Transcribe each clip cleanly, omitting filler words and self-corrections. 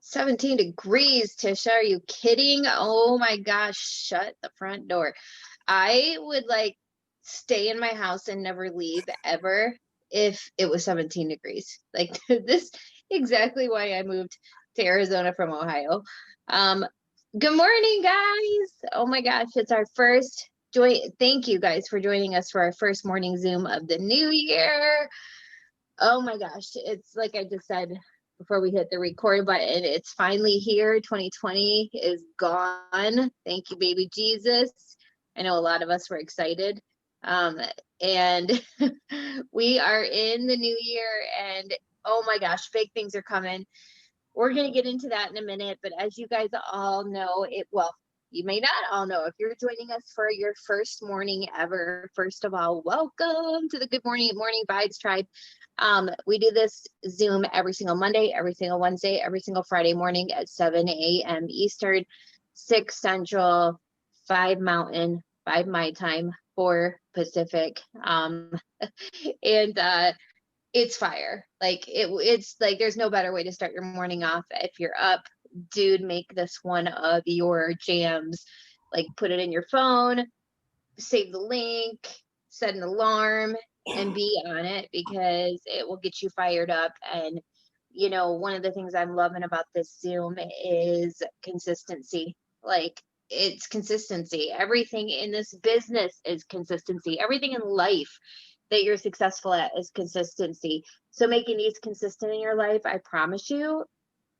17 degrees, Tisha. Are you kidding? Oh my gosh, shut the front door. I would like stay in my house and never leave ever if it was 17 degrees. Like this exactly why I moved to Arizona from Ohio. Um, good morning, guys. Oh my gosh, it's our first join. Thank you guys for joining us for our first morning Zoom of the new year. Oh my gosh, it's like I just said before we hit the record button, it's finally here. 2020 is gone. Thank you, baby Jesus. I know a lot of us were excited. And we are in the new year, and oh my gosh, big things are coming. We're going to get into that in a minute, but as you guys all know, you may not all know if you're joining us for your first morning ever. First of all, welcome to the Good Morning Vibes Tribe. We do this Zoom every single Monday, every single Wednesday, every single Friday morning at 7 a.m. Eastern, 6 Central, 5 Mountain, 5 my time, 4 Pacific. And it's fire. Like it's like there's no better way to start your morning off. If you're up, dude, make this one of your jams. Like put it in your phone, save the link, set an alarm, and be on it because it will get you fired up. And one of the things I'm loving about this Zoom is consistency. Like it's consistency. Everything in this business is consistency. Everything in life that you're successful at is consistency. So making these consistent in your life, I promise you,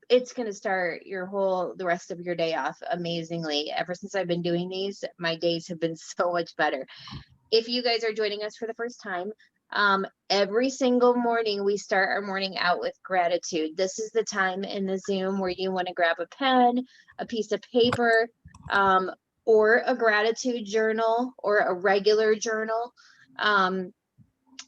it's going to start the rest of your day off amazingly. Ever since I've been doing these, my days have been so much better. If you guys are joining us for the first time, every single morning we start our morning out with gratitude. This is the time in the Zoom where you want to grab a pen, a piece of paper, or a gratitude journal or a regular journal.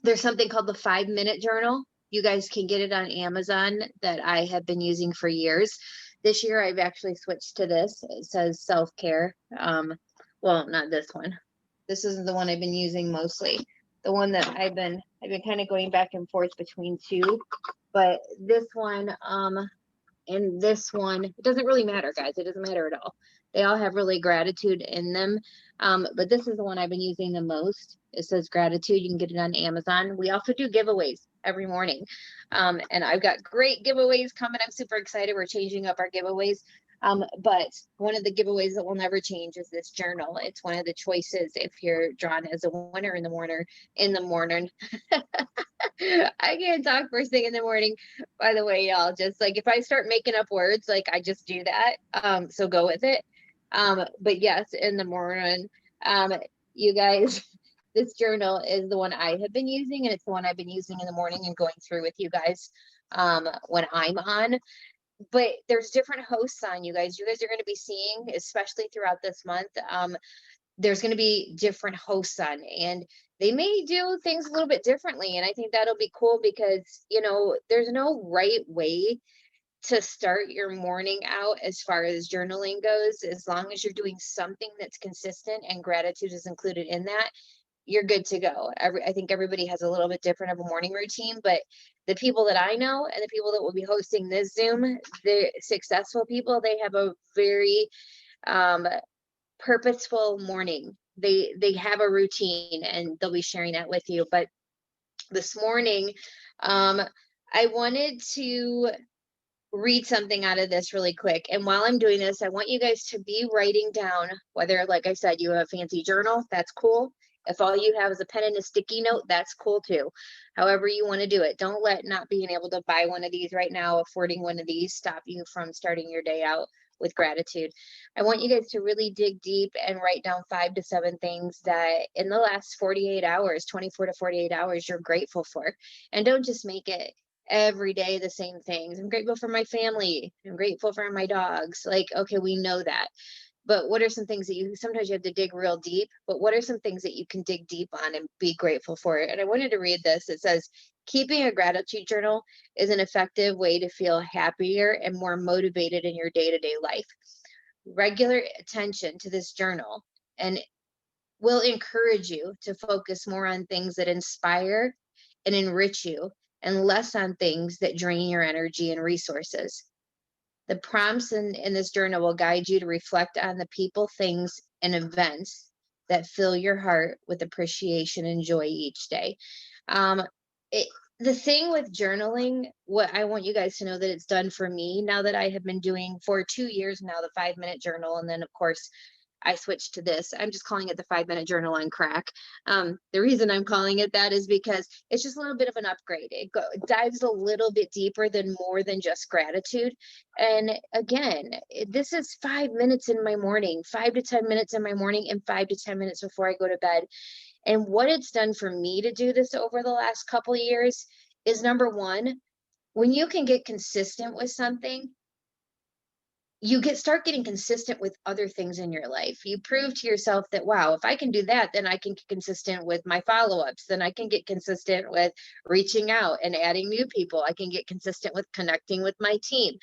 There's something called the 5-minute journal. You guys can get it on Amazon that I have been using for years. This year, I've actually switched to this. It says self-care. Well, not this one. This isn't the one I've been using mostly. The one that I've been kind of going back and forth between two. But this one, and this one, it doesn't really matter, guys. It doesn't matter at all. They all have really gratitude in them. But this is the one I've been using the most. It says gratitude. You can get it on Amazon. We also do giveaways every morning. And I've got great giveaways coming. I'm super excited. We're changing up our giveaways. But one of the giveaways that will never change is this journal. It's one of the choices if you're drawn as a winner in the morning. I can't talk first thing in the morning. By the way, y'all, just like if I start making up words, like I just do that. So go with it. But yes, in the morning, you guys, this journal is the one I have been using, and it's the one I've been using in the morning and going through with you guys when I'm on. But there's different hosts on, you guys. You guys are going to be seeing, especially throughout this month, there's going to be different hosts on, and they may do things a little bit differently. And I think that'll be cool because, there's no right way to start your morning out as far as journaling goes. As long as you're doing something that's consistent and gratitude is included in that, you're good to go. I think everybody has a little bit different of a morning routine, but the people that I know and the people that will be hosting this Zoom, the successful people, they have a very purposeful morning. They have a routine, and they'll be sharing that with you. But this morning, I wanted to read something out of this really quick. And while I'm doing this, I want you guys to be writing down, whether, like I said, you have a fancy journal, that's cool. If all you have is a pen and a sticky note, that's cool too. However you want to do it. Don't let not being able to buy one of these right now, affording one of these, stop you from starting your day out with gratitude. I want you guys to really dig deep and write down 5 to 7 things that in the last 48 hours, 24 to 48 hours, you're grateful for. And don't just make it every day the same things. I'm grateful for my family. I'm grateful for my dogs. Like, okay, we know that. But what are some things that sometimes you have to dig real deep, but what are some things that you can dig deep on and be grateful for? And I wanted to read this. It says, keeping a gratitude journal is an effective way to feel happier and more motivated in your day-to-day life. Regular attention to this journal and will encourage you to focus more on things that inspire and enrich you and less on things that drain your energy and resources. The prompts in this journal will guide you to reflect on the people, things, and events that fill your heart with appreciation and joy each day. Um, it, the thing with journaling, what I want you guys to know that it's done for me now that I have been doing for 2 years now, the 5 minute journal. And then, of course, I switched to this. I'm just calling it the 5 minute journal on crack. The reason I'm calling it that is because it's just a little bit of an upgrade. It dives a little bit deeper than more than just gratitude. And again, this is 5 minutes in my morning, 5 to 10 minutes in my morning, and 5 to 10 minutes before I go to bed. And what it's done for me to do this over the last couple of years is, number one, when you can get consistent with something, you start getting consistent with other things in your life. You prove to yourself that, wow, if I can do that, then I can get consistent with my follow-ups. Then I can get consistent with reaching out and adding new people. I can get consistent with connecting with my team.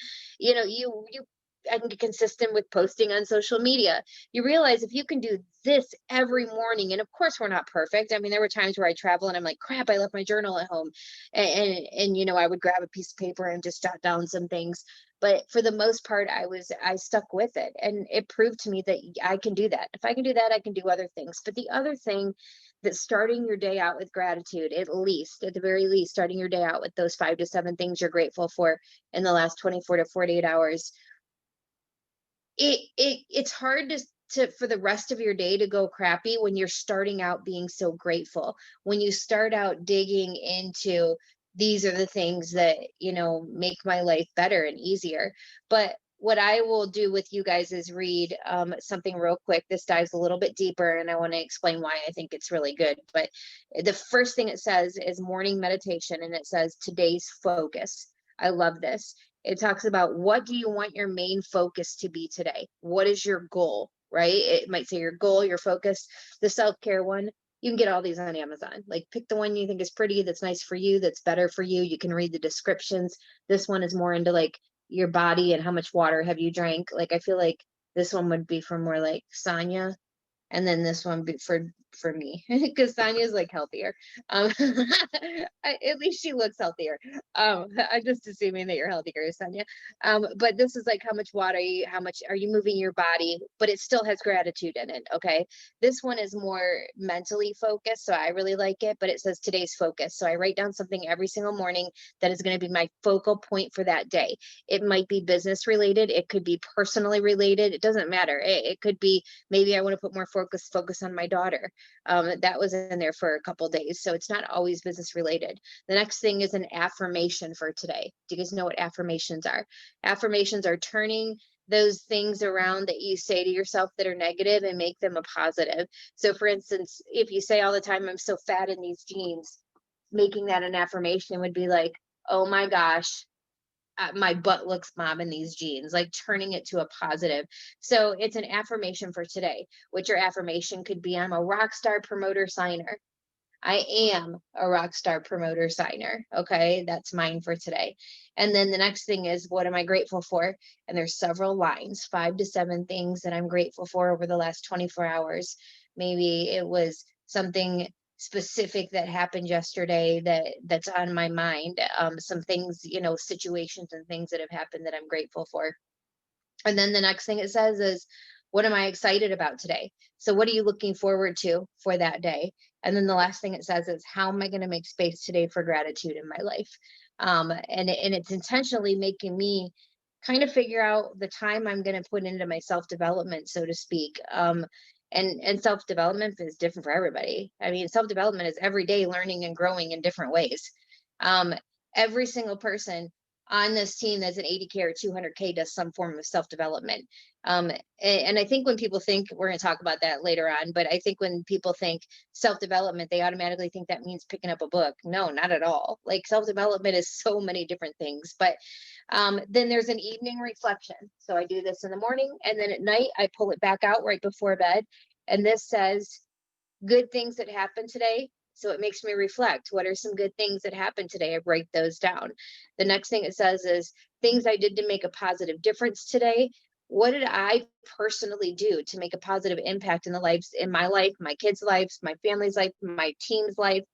I can get consistent with posting on social media. You realize if you can do this every morning, and of course we're not perfect. I mean, there were times where I travel and I'm like, crap, I left my journal at home. And I would grab a piece of paper and just jot down some things. But for the most part, I stuck with it, and it proved to me that I can do that. If I can do that, I can do other things. But the other thing, that starting your day out with gratitude, at the very least, starting your day out with those 5 to 7 things you're grateful for in the last 24 to 48 hours, it's hard to for the rest of your day to go crappy when you're starting out being so grateful. When you start out digging into, these are the things that make my life better and easier. But what I will do with you guys is read something real quick. This dives a little bit deeper, and I want to explain why I think it's really good. But the first thing it says is morning meditation, and it says today's focus. I love this. It talks about, what do you want your main focus to be today? What is your goal, right? It might say your goal, your focus. The self-care one, you can get all these on Amazon. Like, pick the one you think is pretty, that's nice for you, that's better for you. You can read the descriptions. This one is more into like your body and how much water have you drank. Like, I feel like this one would be for more like Sonya, and then this one be for me, because Sonya's like healthier. At least she looks healthier. I'm just assuming that you're healthier, Sonya. But this is like, how much water how much are you moving your body, but it still has gratitude in it. Okay, this one is more mentally focused, so I really like it. But it says today's focus, so I write down something every single morning that is going to be my focal point for that day. It might be business related, it could be personally related, it doesn't matter. It could be, maybe I want to put more focus on my daughter. That was in there for a couple days, so it's not always business related. The next thing is an affirmation for today. Do you guys know what affirmations are? Affirmations are turning those things around that you say to yourself that are negative and make them a positive. So for instance, if you say all the time, I'm so fat in these jeans, making that an affirmation would be like, oh my gosh, my butt looks mom in these jeans, like turning it to a positive. So it's an affirmation for today, which your affirmation could be, I'm a rock star promoter signer. I am a rock star promoter signer. Okay, that's mine for today. And then the next thing is, what am I grateful for? And there's several lines, 5 to 7 things that I'm grateful for over the last 24 hours. Maybe it was something specific that happened yesterday that's on my mind. Some things, situations and things that have happened that I'm grateful for. And then the next thing it says is, what am I excited about today? So what are you looking forward to for that day? And then the last thing it says is, how am I going to make space today for gratitude in my life? And it's intentionally making me kind of figure out the time I'm going to put into my self-development, so to speak. And self-development is different for everybody. I mean, self-development is every day learning and growing in different ways. Um, every single person on this team that's an 80K or 200K does some form of self-development. And I think when people think, we're going to talk about that later on, but I think when people think self-development, they automatically think that means picking up a book. No, not at all. Like, self-development is so many different things. But then there's an evening reflection. So I do this in the morning, and then at night I pull it back out right before bed. And this says, good things that happened today. So it makes me reflect. What are some good things that happened today? I write those down. The next thing it says is, things I did to make a positive difference today. What did I personally do to make a positive impact in my life, my kids' lives, my family's life, my team's life,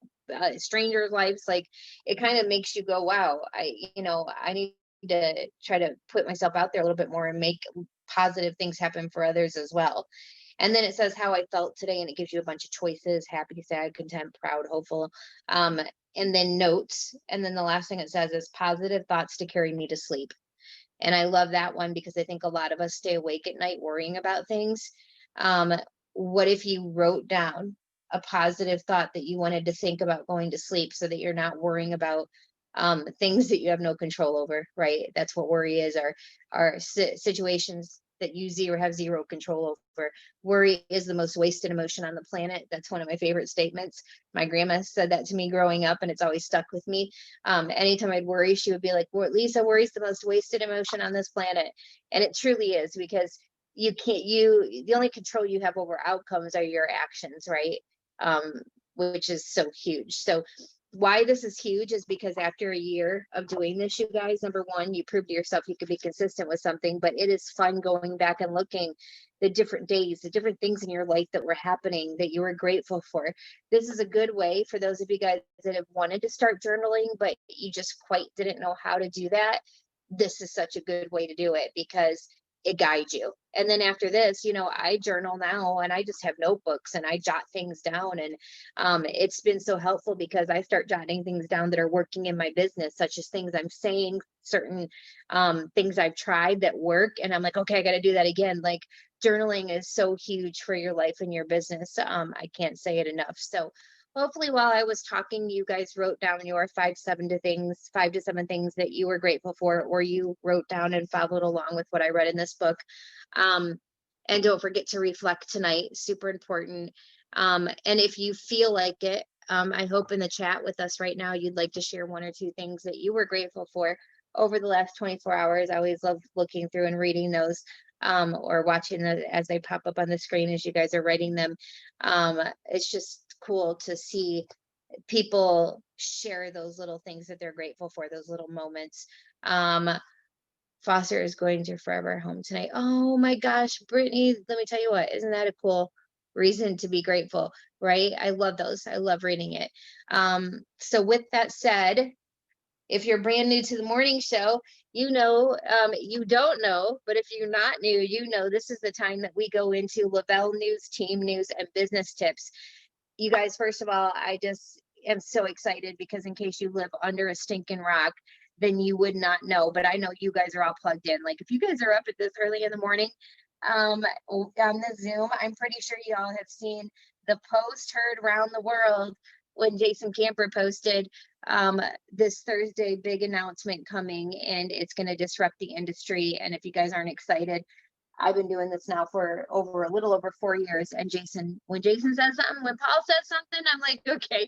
strangers' lives? Like, it kind of makes you go, wow, I need to try to put myself out there a little bit more and make positive things happen for others as well. And then it says how I felt today, and it gives you a bunch of choices: happy, sad, content, proud, hopeful. Um, and then notes. And then the last thing it says is positive thoughts to carry me to sleep. And I love that one because I think a lot of us stay awake at night worrying about things. Um, what if you wrote down a positive thought that you wanted to think about going to sleep so that you're not worrying about things that you have no control over, right? That's what worry is, are situations that you have zero control over. Worry is the most wasted emotion on the planet. That's one of my favorite statements. My grandma said that to me growing up, and it's always stuck with me. Anytime I'd worry, she would be like, Lisa, worry's the most wasted emotion on this planet. And it truly is, because the only control you have over outcomes are your actions, right? Which is so huge. So why this is huge is because after a year of doing this, you guys, number one, you proved to yourself you could be consistent with something, but it is fun going back and looking the different days, the different things in your life that were happening that you were grateful for. This is a good way for those of you guys that have wanted to start journaling, but you just quite didn't know how to do that. This is such a good way to do it because it guides you. And then after this, I journal now, and I just have notebooks and I jot things down. And it's been so helpful because I start jotting things down that are working in my business, such as things I'm saying, certain things I've tried that work. And I'm like, okay, I got to do that again. Like, journaling is so huge for your life and your business. I can't say it enough. So hopefully while I was talking, you guys wrote down your 5 to 7 things that you were grateful for, or you wrote down and followed along with what I read in this book. And don't forget to reflect tonight, super important. And if you feel like it, I hope in the chat with us right now, you'd like to share 1 or 2 things that you were grateful for over the last 24 hours. I always love looking through and reading those, or watching as they pop up on the screen as you guys are writing them. It's just cool to see people share those little things that they're grateful for, those little moments. Foster is going to Forever Home tonight. Oh my gosh, Brittany, let me tell you what, isn't that a cool reason to be grateful, right? I love those. I love reading it. So with that said, if you're brand new to the morning show, you don't know, but if you're not new, this is the time that we go into Lavelle news, team news, and business tips. You guys, first of all, I just am so excited because in case you live under a stinking rock, then you would not know. But I know you guys are all plugged in. Like, if you guys are up at this early in the morning on the Zoom, I'm pretty sure you all have seen the post heard around the world when Jason Camper posted this Thursday, big announcement coming, and it's going to disrupt the industry. And if you guys aren't excited, I've been doing this now for a little over 4 years. And when Jason says something, when Paul says something, I'm like, okay,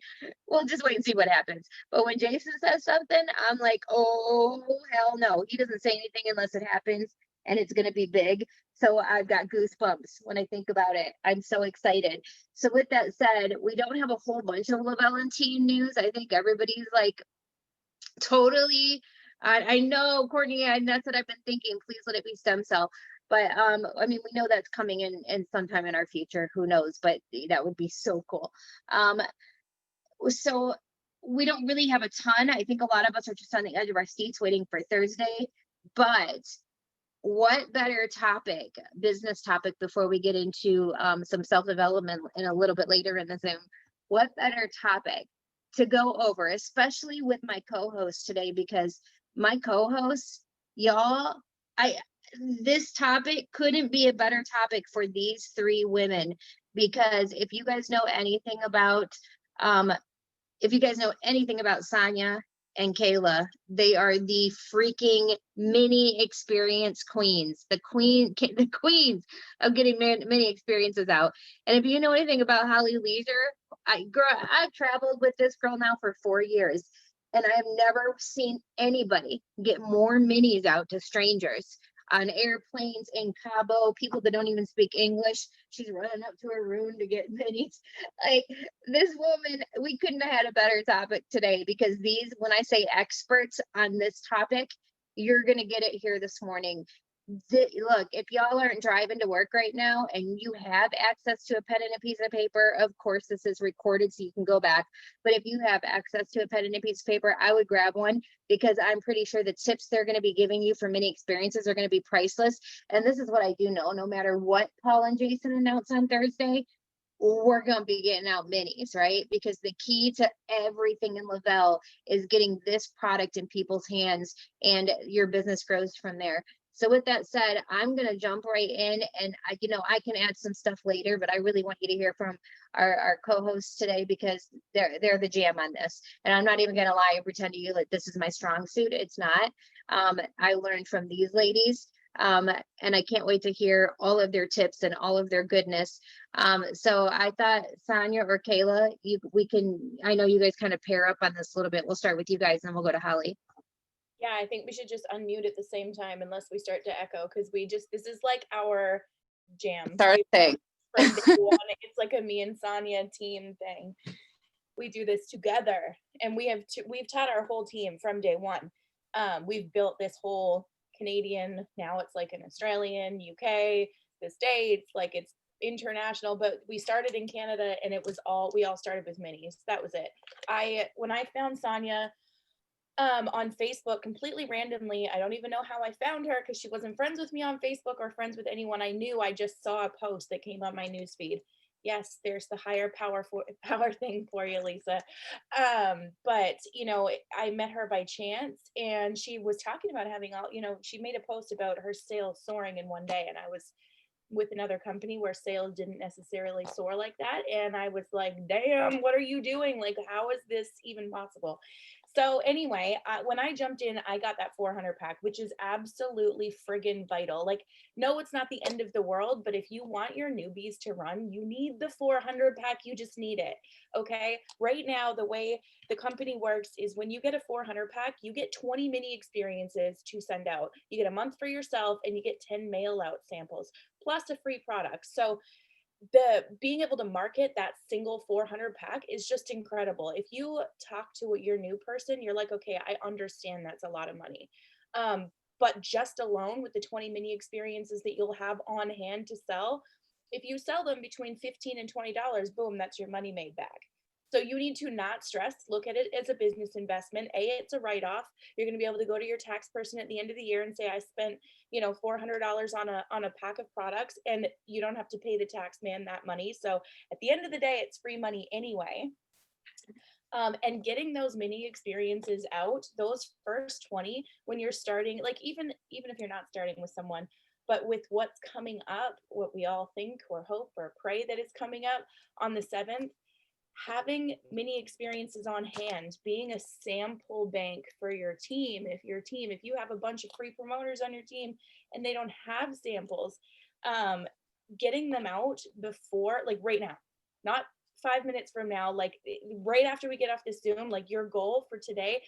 we'll just wait and see what happens. But when Jason says something, I'm like, oh, hell no. He doesn't say anything unless it happens, and it's going to be big. So I've got goosebumps when I think about it. I'm so excited. So with that said, we don't have a whole bunch of Lavelle and team news. I think everybody's like totally, I know, Courtney, and that's what I've been thinking. Please let it be stem cell. But I mean, we know that's coming in sometime in our future. Who knows? But that would be so cool. So we don't really have a ton. I think a lot of us are just on the edge of our seats waiting for Thursday. But what better business topic, before we get into some self-development in a little bit later in the Zoom? What better topic to go over, especially with my co-host today, because my co-host, y'all, this topic couldn't be a better topic for these 3 women, because if you guys know anything about Sonya and Kayla, they are the freaking mini experience queens, the queens of getting mini experiences out. And if you know anything about Holly Leasure, I've traveled with this girl now for 4 years, and I have never seen anybody get more minis out to strangers on airplanes in Cabo, people that don't even speak English. She's running up to her room to get minis. Like, this woman, we couldn't have had a better topic today, because when I say experts on this topic, you're going to get it here this morning. Look, if y'all aren't driving to work right now and you have access to a pen and a piece of paper, of course this is recorded so you can go back. But if you have access to a pen and a piece of paper, I would grab one, because I'm pretty sure the tips they're going to be giving you for mini experiences are going to be priceless. And this is what I do know: no matter what Paul and Jason announce on Thursday, we're going to be getting out minis, right? Because the key to everything in Lavelle is getting this product in people's hands, and your business grows from there. So with that said, I'm going to jump right in, and I can add some stuff later, but I really want you to hear from our co-hosts today, because they're the jam on this. And I'm not even going to lie and pretend to you like this is my strong suit. It's not. I learned from these ladies. And I can't wait to hear all of their tips and all of their goodness. So I thought Sonya or Kayla, I know you guys kind of pair up on this a little bit. We'll start with you guys and then we'll go to Holly. Yeah, I think we should just unmute at the same time unless we start to echo, because this is like our jam. It's our thing. From day one, it's like a me and Sonya team thing. We do this together, and we've taught our whole team from day one. We've built this whole Canadian, now it's like an Australian, UK, the States, like it's international, but we started in Canada, and we all started with minis. That was it. When I found Sonya on Facebook completely randomly, I don't even know how I found her, because she wasn't friends with me on Facebook or friends with anyone I knew. I just saw a post that came on my newsfeed. Yes, there's the higher power thing for you, Lisa. But I met her by chance, and she was talking about having she made a post about her sales soaring in one day, and I was with another company where sales didn't necessarily soar like that, and I was like, damn, what are you doing? Like, how is this even possible? So anyway, when I jumped in, I got that 400 pack, which is absolutely friggin' vital. Like, no, it's not the end of the world, but if you want your newbies to run, you need the 400 pack. You just need it. Okay. Right now, the way the company works is when you get a 400 pack, you get 20 mini experiences to send out. You get a month for yourself, and you get 10 mail out samples plus a free product. So the being able to market that single 400 pack is just incredible. If you talk to your new person, you're like, okay, I understand that's a lot of money. But just alone with the 20 mini experiences that you'll have on hand to sell, if you sell them between $15 and $20, boom, that's your money made back. So you need to not stress, look at it as a business investment. It's a write-off. You're going to be able to go to your tax person at the end of the year and say, I spent, $400 on a pack of products, and you don't have to pay the tax man that money. So at the end of the day, it's free money anyway. And getting those mini experiences out, those first 20, when you're starting, like even if you're not starting with someone, but with what's coming up, what we all think or hope or pray that is coming up on the 7th, having mini experiences on hand, being a sample bank for your team. If you have a bunch of free promoters on your team and they don't have samples, getting them out before, like right now, not 5 minutes from now, like right after we get off this Zoom, like your goal for today,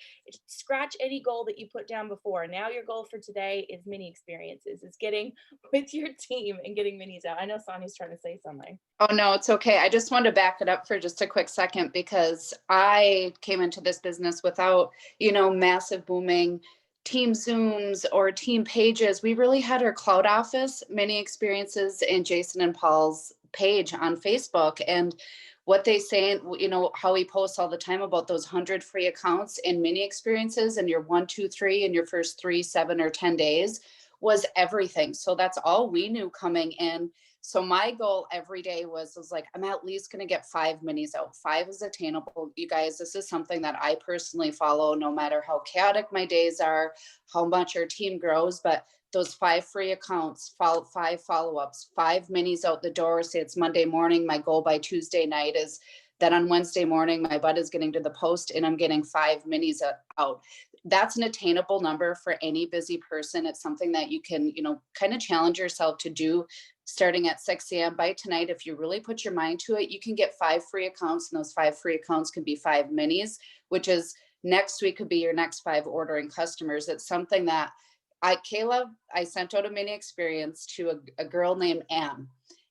scratch any goal that you put down before. Now your goal for today is mini experiences. It's getting with your team and getting minis out. I know Sonya's trying to say something. Oh, no, it's okay. I just wanted to back it up for just a quick second, because I came into this business without, massive booming team Zooms or team pages. We really had our cloud office, mini experiences, and Jason and Paul's page on Facebook. And what they say, how we post all the time about those 100 free accounts and mini experiences and your 1, 2, 3 in your first 3, 7, or 10 days was everything. So that's all we knew coming in. So my goal every day was like, I'm at least going to get 5 minis out. 5 is attainable. You guys, this is something that I personally follow, no matter how chaotic my days are, how much our team grows. But those 5 free accounts, 5 follow-ups, 5 minis out the door. Say it's Monday morning. My goal by Tuesday night is that on Wednesday morning, my butt is getting to the post and I'm getting 5 minis out. That's an attainable number for any busy person. It's something that you can, kind of challenge yourself to do starting at 6 a.m. by tonight. If you really put your mind to it, you can get 5 free accounts, and those 5 free accounts can be 5 minis, which is next week could be your next 5 ordering customers. It's something that Kayla, I sent out a mini experience to a girl named Anne.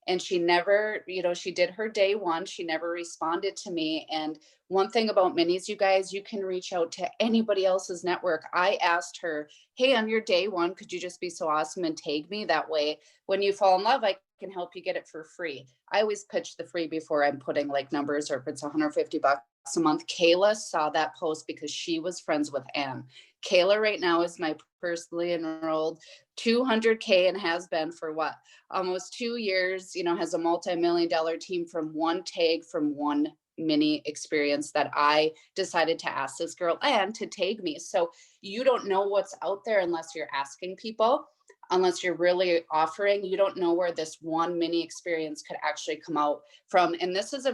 And she never, she did her day one. She never responded to me. And one thing about minis, you guys, you can reach out to anybody else's network. I asked her, hey, on your day one, could you just be so awesome and tag me? That way, when you fall in love, I can help you get it for free. I always pitch the free before I'm putting like numbers, or if it's $150 a month. Kayla saw that post because she was friends with Anne. Kayla right now is my personally enrolled 200K and has been for what? Almost 2 years, has a multi-million-dollar team from one tag, from one mini experience that I decided to ask this girl and to tag me. So you don't know what's out there unless you're asking people, unless you're really offering. You don't know where this one mini experience could actually come out from. And this is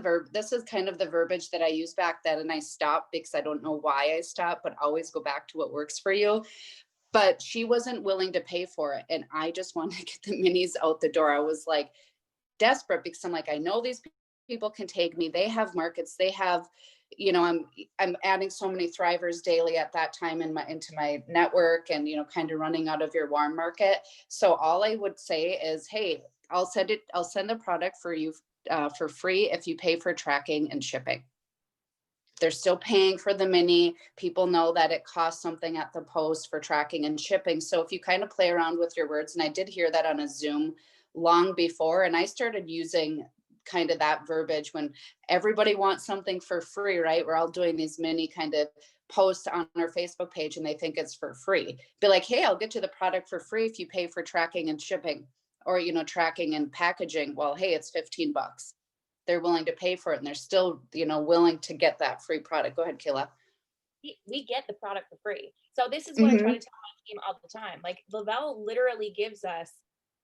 kind of the verbiage that I used back then, and I stopped because I don't know why I stopped, but always go back to what works for you. But she wasn't willing to pay for it. And I just wanted to get the minis out the door. I was like desperate because I'm like, I know these people can take me. They have markets. They have, I'm adding so many thrivers daily at that time into my network, and, kind of running out of your warm market. So all I would say is, hey, I'll send the product for you for free if you pay for tracking and shipping. They're still paying for the mini. People know that it costs something at the post for tracking and shipping. So if you kind of play around with your words, and I did hear that on a Zoom long before, and I started using kind of that verbiage when everybody wants something for free, right? We're all doing these mini kind of posts on our Facebook page and they think it's for free. Be like, hey, I'll get you the product for free if you pay for tracking and shipping, or, tracking and packaging. Well, hey, it's $15. They're willing to pay for it, and they're still, willing to get that free product. Go ahead, Kayla. We get the product for free. So this is what I try to tell my team all the time. Like, Lavelle literally gives us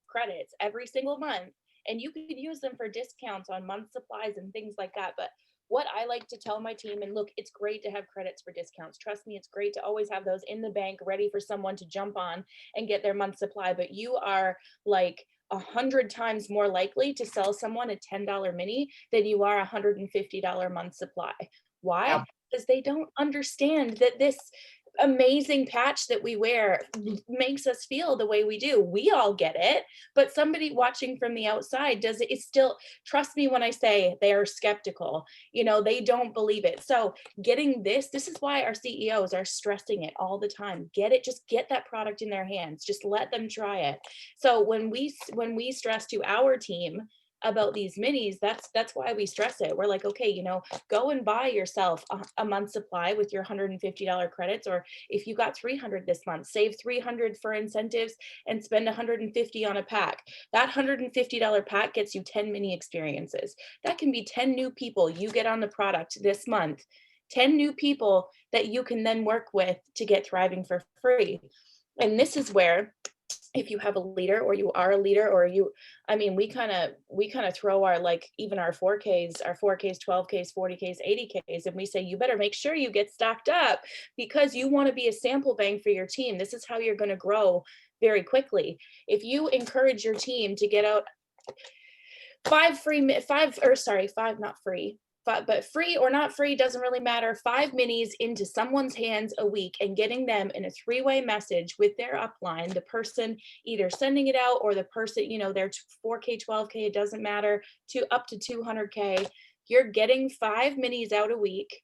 credits every single month, and you could use them for discounts on month supplies and things like that. But what I like to tell my team, and look, it's great to have credits for discounts. Trust me, it's great to always have those in the bank ready for someone to jump on and get their month supply. But you are like 100 times more likely to sell someone a $10 mini than you are a $150 month supply. Why? Yeah. Because they don't understand that this amazing patch that we wear makes us feel the way we do. We all get it, but somebody watching from the outside does it. It's still, trust me when I say they are skeptical, they don't believe it. So getting this is why our CEOs are stressing it all the time. Get it, just get that product in their hands. Just let them try it. So when we stress to our team about these minis, that's why we stress it. We're like, okay, go and buy yourself a month supply with your $150 credits, or if you got 300 this month, save 300 for incentives and spend 150 on a pack. That $150 pack gets you 10 mini experiences. That can be 10 new people you get on the product this month, 10 new people that you can then work with to get thriving for free. And this is where, if you have a leader, or you are a leader, or we kind of throw our, like, even our 4Ks, 12Ks, 40Ks, 80Ks, and we say, you better make sure you get stocked up because you want to be a sample bank for your team. This is how you're going to grow very quickly. If you encourage your team to get out five, not free, but free or not free, doesn't really matter, 5 minis into someone's hands a week, and getting them in a 3-way message with their upline, the person either sending it out or the person, their 4K, 12K, it doesn't matter, to up to 200K, you're getting 5 minis out a week,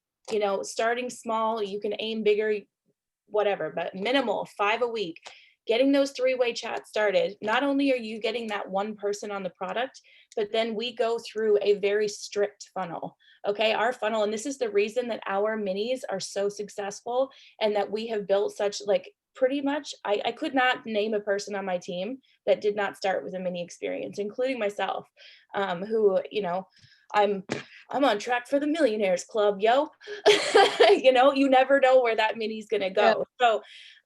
starting small, you can aim bigger, whatever, but minimal, 5 a week. Getting those 3-way chats started, not only are you getting that one person on the product, but then we go through a very strict funnel. Okay, our funnel, and this is the reason that our minis are so successful and that we have built such, like, pretty much, I could not name a person on my team that did not start with a mini experience, including myself, who, I'm on track for the Millionaires Club, yo. You never know where that mini's gonna go. Yeah.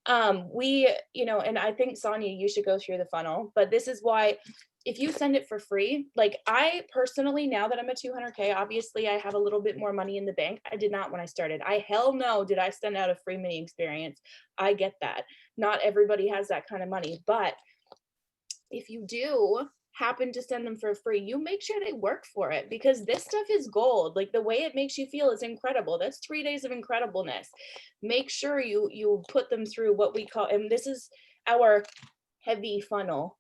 So we, and I think, Sonya, you should go through the funnel, but this is why, if you send it for free, like, I personally, now that I'm a 200K, obviously I have a little bit more money in the bank. I did not when I started. Hell no, did I send out a free mini experience? I get that. Not everybody has that kind of money, but if you do happen to send them for free, you make sure they work for it, because this stuff is gold. Like, the way it makes you feel is incredible. That's 3 days of incredibleness. Make sure you put them through what we call, and this is our heavy funnel.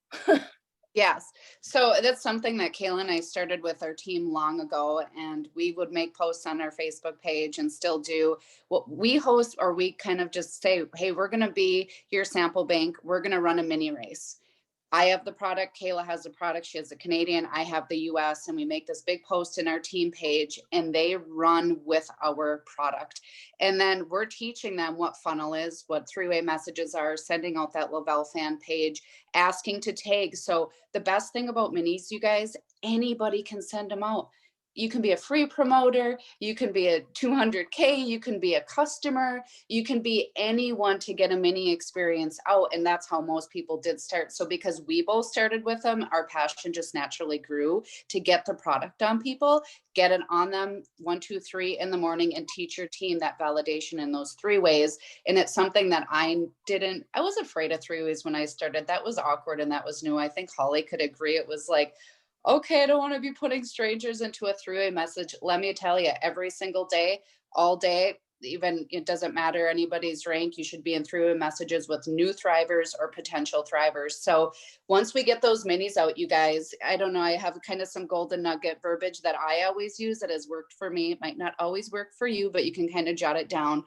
Yes. So that's something that Kayla and I started with our team long ago, and we would make posts on our Facebook page and still do. What we host, or we kind of just say, hey, we're going to be your sample bank. We're going to run a mini race. I have the product, Kayla has the product, she has the Canadian, I have the US, and we make this big post in our team page and they run with our product. And then we're teaching them what funnel is, what three-way messages are, sending out that Lavelle fan page, asking to tag. So the best thing about minis, you guys, anybody can send them out. You can be a free promoter, you can be a 200K, you can be a customer, you can be anyone to get a mini experience out. And that's how most people did start. So because we both started with them, our passion just naturally grew to get the product on people, get it on them 1, 2, 3 in the morning, and teach your team that validation in those 3 ways. And it's something that I was afraid of 3 ways when I started. That was awkward and that was new. I think Holly could agree. It was like, okay, I don't want to be putting strangers into a 3-way message. Let me tell you, every single day, all day, even it doesn't matter anybody's rank, you should be in 3-way messages with new thrivers or potential thrivers. So once we get those minis out, you guys, I don't know, I have kind of some golden nugget verbiage that I always use that has worked for me. It might not always work for you, but you can kind of jot it down.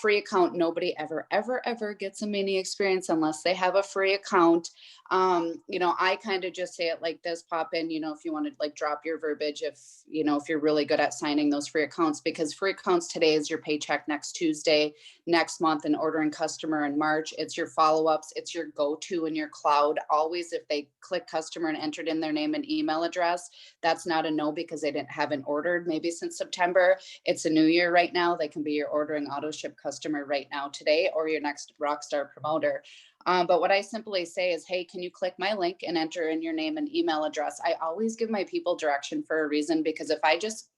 Free account, nobody ever gets a mini experience unless they have a free account. I kind of just say it like this, pop in, if you want to like drop your verbiage, if you're really good at signing those free accounts, because free accounts today is your paycheck next Tuesday, next month, and ordering customer in March. It's your follow-ups. It's your go-to in your cloud. Always, if they click customer and entered in their name and email address, that's not a no because they haven't ordered maybe since September. It's a new year right now. They can be your ordering auto ship customer right now today, or your next rockstar promoter. But what I simply say is, hey, can you click my link and enter in your name and email address? I always give my people direction for a reason, because if I just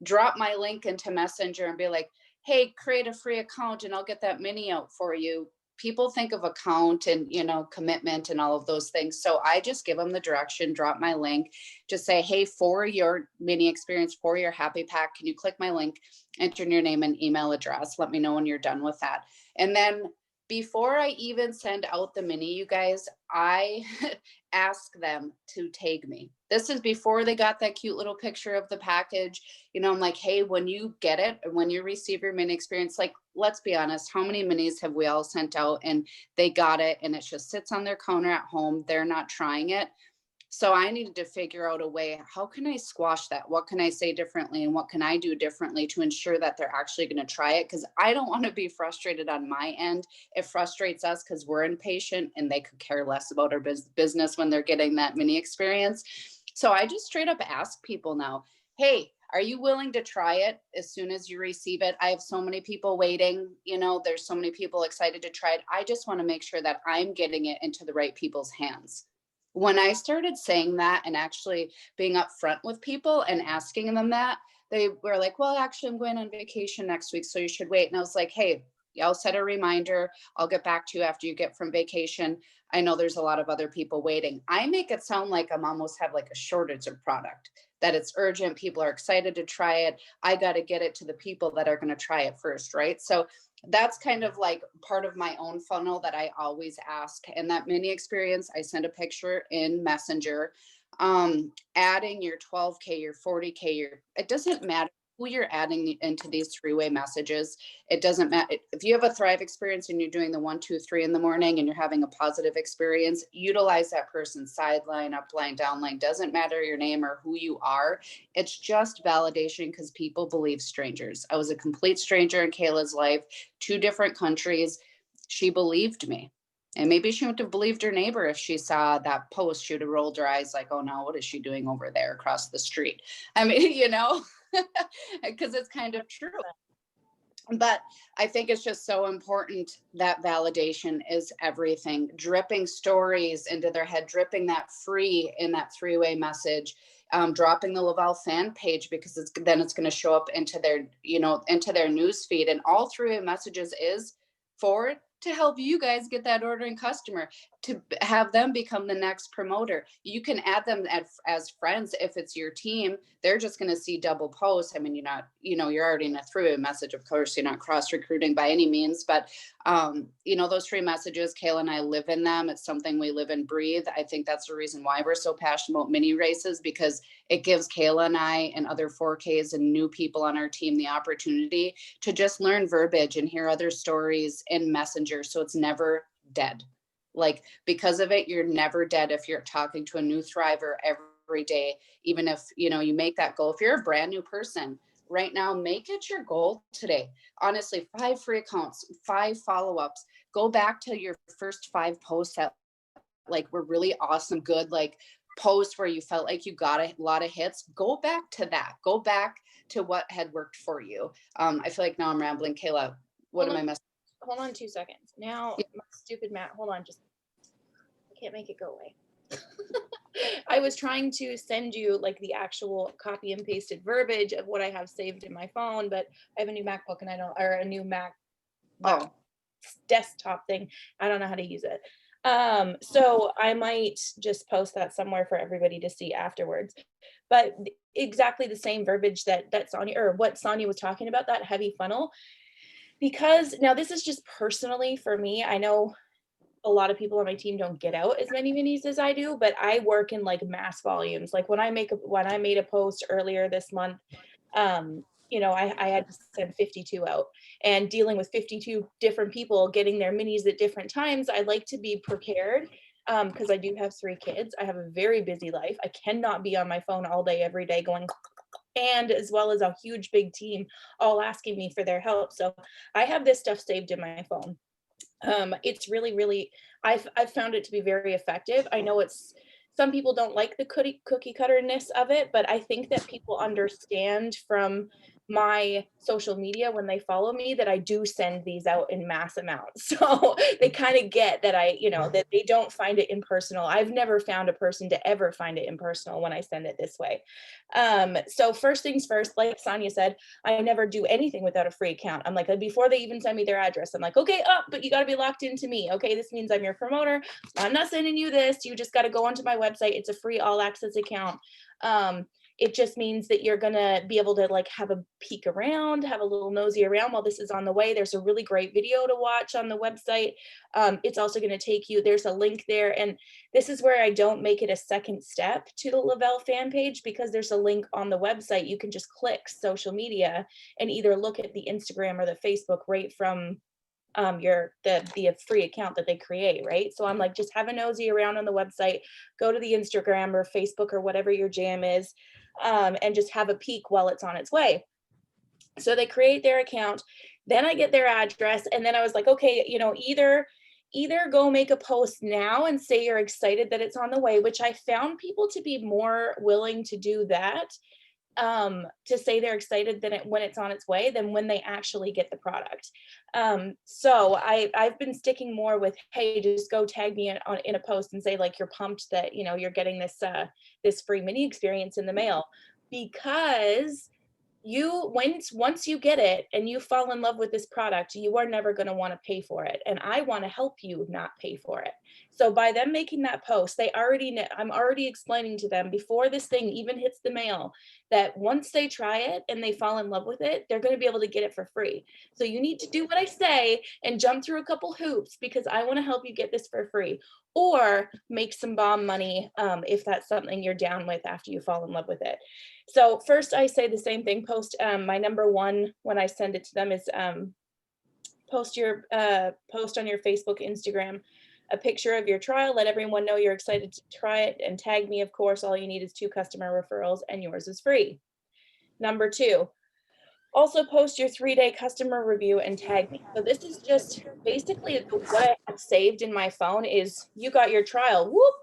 drop my link into Messenger and be like, hey, create a free account and I'll get that mini out for you, people think of account and, commitment and all of those things. So I just give them the direction, drop my link, just say, hey, for your mini experience, for your happy pack, can you click my link, enter in your name and email address? Let me know when you're done with that. And then before I even send out the mini, you guys, I ask them to tag me. This is before they got that cute little picture of the package. I'm like, hey, when you get it, when you receive your mini experience, like, let's be honest, how many minis have we all sent out and they got it and it just sits on their counter at home? They're not trying it. So I needed to figure out a way, how can I squash that? What can I say differently? And what can I do differently to ensure that they're actually going to try it? Because I don't want to be frustrated on my end. It frustrates us because we're impatient and they could care less about our business when they're getting that mini experience. So I just straight up ask people now, hey, are you willing to try it as soon as you receive it? I have so many people waiting. There's so many people excited to try it. I just want to make sure that I'm getting it into the right people's hands. When I started saying that and actually being upfront with people and asking them that, they were like, well, actually, I'm going on vacation next week, so you should wait. And I was like, hey, I'll set a reminder. I'll get back to you after you get from vacation. I know there's a lot of other people waiting. I make it sound like I'm almost have like a shortage of product, that it's urgent. People are excited to try it. I got to get it to the people that are going to try it first, right? So that's kind of like part of my own funnel that I always ask. And that mini experience, I send a picture in Messenger, adding your 12K, your 40K, it doesn't matter who you're adding into these 3-way messages. It doesn't matter if you have a Thrive experience and you're doing the 1, 2, 3 in the morning and you're having a positive experience, utilize that person's sideline, upline, downline. Doesn't matter your name or who you are. It's just validation, because people believe strangers. I was a complete stranger in Kayla's life, 2 different countries. She believed me. And maybe she wouldn't have believed her neighbor if she saw that post. She would have rolled her eyes like, oh no, what is she doing over there across the street? I mean, because it's kind of true. But I think it's just so important that validation is everything. Dripping stories into their head, dripping that free in that 3-way message, dropping the Lavelle fan page, because then it's going to show up into their, into their news feed. And all 3-way messages is forward, to help you guys get that ordering customer, to have them become the next promoter. You can add them as friends. If it's your team, they're just going to see double posts. I mean, you're not, you're already in a through message. Of course, you're not cross recruiting by any means, but those free messages, Kayla and I live in them. It's something we live and breathe. I think that's the reason why we're so passionate about mini races, because it gives Kayla and I and other 4Ks and new people on our team the opportunity to just learn verbiage and hear other stories in Messenger. So it's never dead. Like, because of it, you're never dead if you're talking to a new thriver every day. Even if, you make that goal. If you're a brand new person right now, make it your goal today. Honestly, 5 free accounts, 5 follow-ups. Go back to your first 5 posts that like were really awesome, good, like posts where you felt like you got a lot of hits. Go back to that. Go back to what had worked for you. I feel like now I'm rambling. Kayla, what am I messing? Hold on 2 seconds. Now, my stupid Matt, hold on, I can't make it go away. I was trying to send you like the actual copy and pasted verbiage of what I have saved in my phone, but I have a new MacBook and a new Mac desktop thing. I don't know how to use it. So I might just post that somewhere for everybody to see afterwards. But exactly the same verbiage that Sonya, or what Sonya was talking about, that heavy funnel. Because now this is just personally for me. I know a lot of people on my team don't get out as many minis as I do, but I work in like mass volumes. Like when I made a post earlier this month, I had to send 52 out, and dealing with 52 different people getting their minis at different times. I like to be prepared because I do have 3 kids. I have a very busy life. I cannot be on my phone all day, every day going, and as well as a huge big team all asking me for their help. So I have this stuff saved in my phone. It's really, really, I've found it to be very effective. I know some people don't like the cookie cutterness of it, but I think that people understand from my social media when they follow me that I do send these out in mass amounts. So they kind of get that that they don't find it impersonal. I've never found a person to ever find it impersonal when I send it this way. So first things first, like Sonya said, I never do anything without a free account. I'm like, before they even send me their address, I'm like, okay, but you got to be locked into me. Okay, this means I'm your promoter. I'm not sending you this. You just got to go onto my website. It's a free all access account. It just means that you're going to be able to like have a peek around, have a little nosy around while this is on the way. There's a really great video to watch on the website. It's also going to take you, there's a link there. And this is where I don't make it a second step to the Lavelle fan page, because there's a link on the website. You can just click social media and either look at the Instagram or the Facebook right from the free account that they create, right? So I'm like, just have a nosy around on the website, go to the Instagram or Facebook or whatever your jam is, and just have a peek while it's on its way. So they create their account, then I get their address, and then I was like, okay, either go make a post now and say you're excited that it's on the way, which I found people to be more willing to do that, to say they're excited when it's on its way than when they actually get the product. So I've been sticking more with, hey, just go tag me in a post and say like you're pumped that you're getting this free mini experience in the mail, because once you get it and you fall in love with this product, you are never going to want to pay for it. And I want to help you not pay for it. So by them making that post, I'm already explaining to them before this thing even hits the mail that once they try it and they fall in love with it, they're going to be able to get it for free. So you need to do what I say and jump through a couple hoops, because I want to help you get this for free, or make some bomb money if that's something you're down with after you fall in love with it. So first I say the same thing, post my number one when I send it to them is post on your Facebook, Instagram, a picture of your trial, let everyone know you're excited to try it, and tag me, of course. All you need is 2 customer referrals and yours is free. Number 2, also post your 3-day customer review and tag me. So this is just basically what I have saved in my phone is, you got your trial, whoop.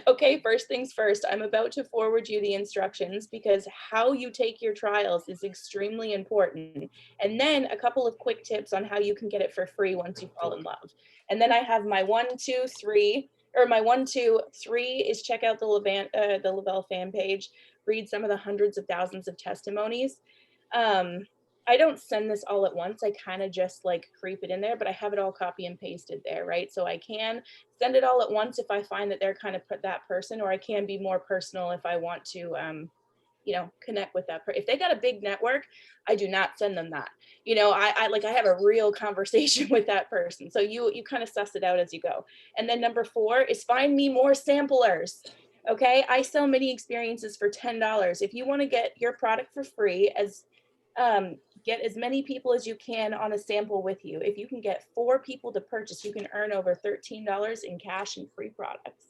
Okay, first things first, I'm about to forward you the instructions, because how you take your trials is extremely important. And then a couple of quick tips on how you can get it for free once you fall in love. And then I have my 1, 2, 3, or my 1, 2, 3 is check out the Lavelle fan page, read some of the hundreds of thousands of testimonies. I don't send this all at once. I kind of just like creep it in there, but I have it all copy and pasted there, right? So I can send it all at once if I find that they're kind of that person, or I can be more personal if I want to, connect with that person. If they got a big network, I do not send them that. I have a real conversation with that person. So you kind of suss it out as you go. And then number 4 is find me more samplers. Okay, I sell mini experiences for $10. If you want to get your product for free, get as many people as you can on a sample with you. If you can get 4 people to purchase, you can earn over $13 in cash and free products.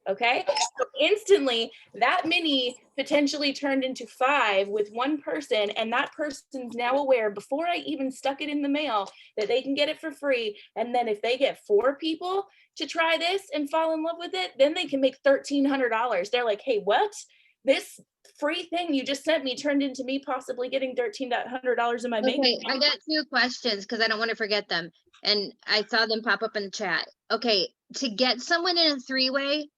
Okay, so instantly that mini potentially turned into 5 with one person, and that person's now aware before I even stuck it in the mail that they can get it for free. And then if they get 4 people to try this and fall in love with it, then they can make $1,300. They're like, hey, what? This free thing you just sent me turned into me possibly getting $1,300 in my bank Okay, account. I got 2 questions because I don't want to forget them. And I saw them pop up in the chat. Okay, to get someone in a 3-way,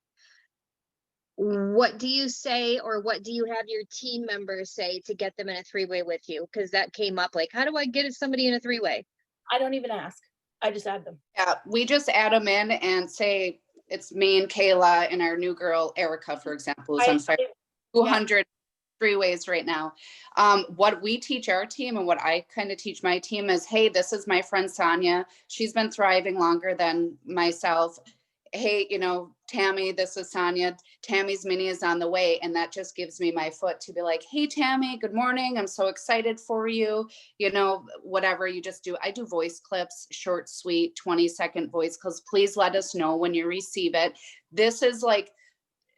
what do you say, or what do you have your team members say to get them in a 3-way with you? Because that came up, like, how do I get somebody in a 3-way? I don't even ask. I just add them. Yeah, we just add them in and say it's me and Kayla and our new girl, Erica, for example, who's on fire. 200 3-ways right now. What we teach our team and what I kind of teach my team is, hey, this is my friend Sonya. She's been thriving longer than myself. Hey, Tammy, this is Sonya. Tammy's mini is on the way. And that just gives me my foot to be like, hey, Tammy, good morning. I'm so excited for you. Whatever you just do. I do voice clips, short, sweet, 20-second voice clips. Please let us know when you receive it. This is like,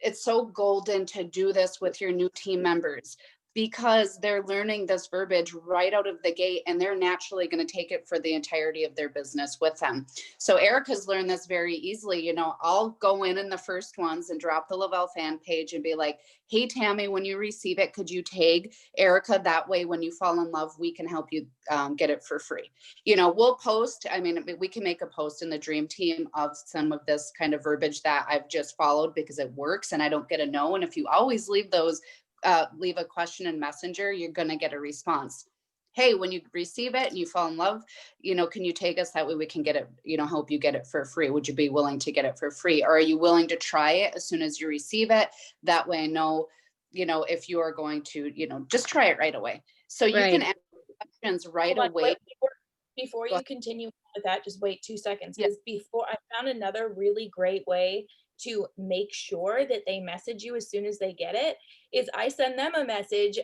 it's so golden to do this with your new team members, because they're learning this verbiage right out of the gate, and they're naturally going to take it for the entirety of their business with them. So Erica's learned this very easily. I'll go in the first ones and drop the Lavelle fan page and be like, hey, Tammy, when you receive it, could you tag Erica? That way, when you fall in love, we can help you get it for free. We'll post, we can make a post in the dream team of some of this kind of verbiage that I've just followed because it works and I don't get a no. And if you always leave a question in Messenger, you're going to get a response. Hey, when you receive it and you fall in love, can you take us? That way we can get it, help you get it for free. Would you be willing to get it for free? Or are you willing to try it as soon as you receive it? That way I know, if you are going to, just try it right away. So you can ask questions right away. Before you continue with that, just wait 2 seconds. Because before, I found another really great way to make sure that they message you as soon as they get it, is I send them a message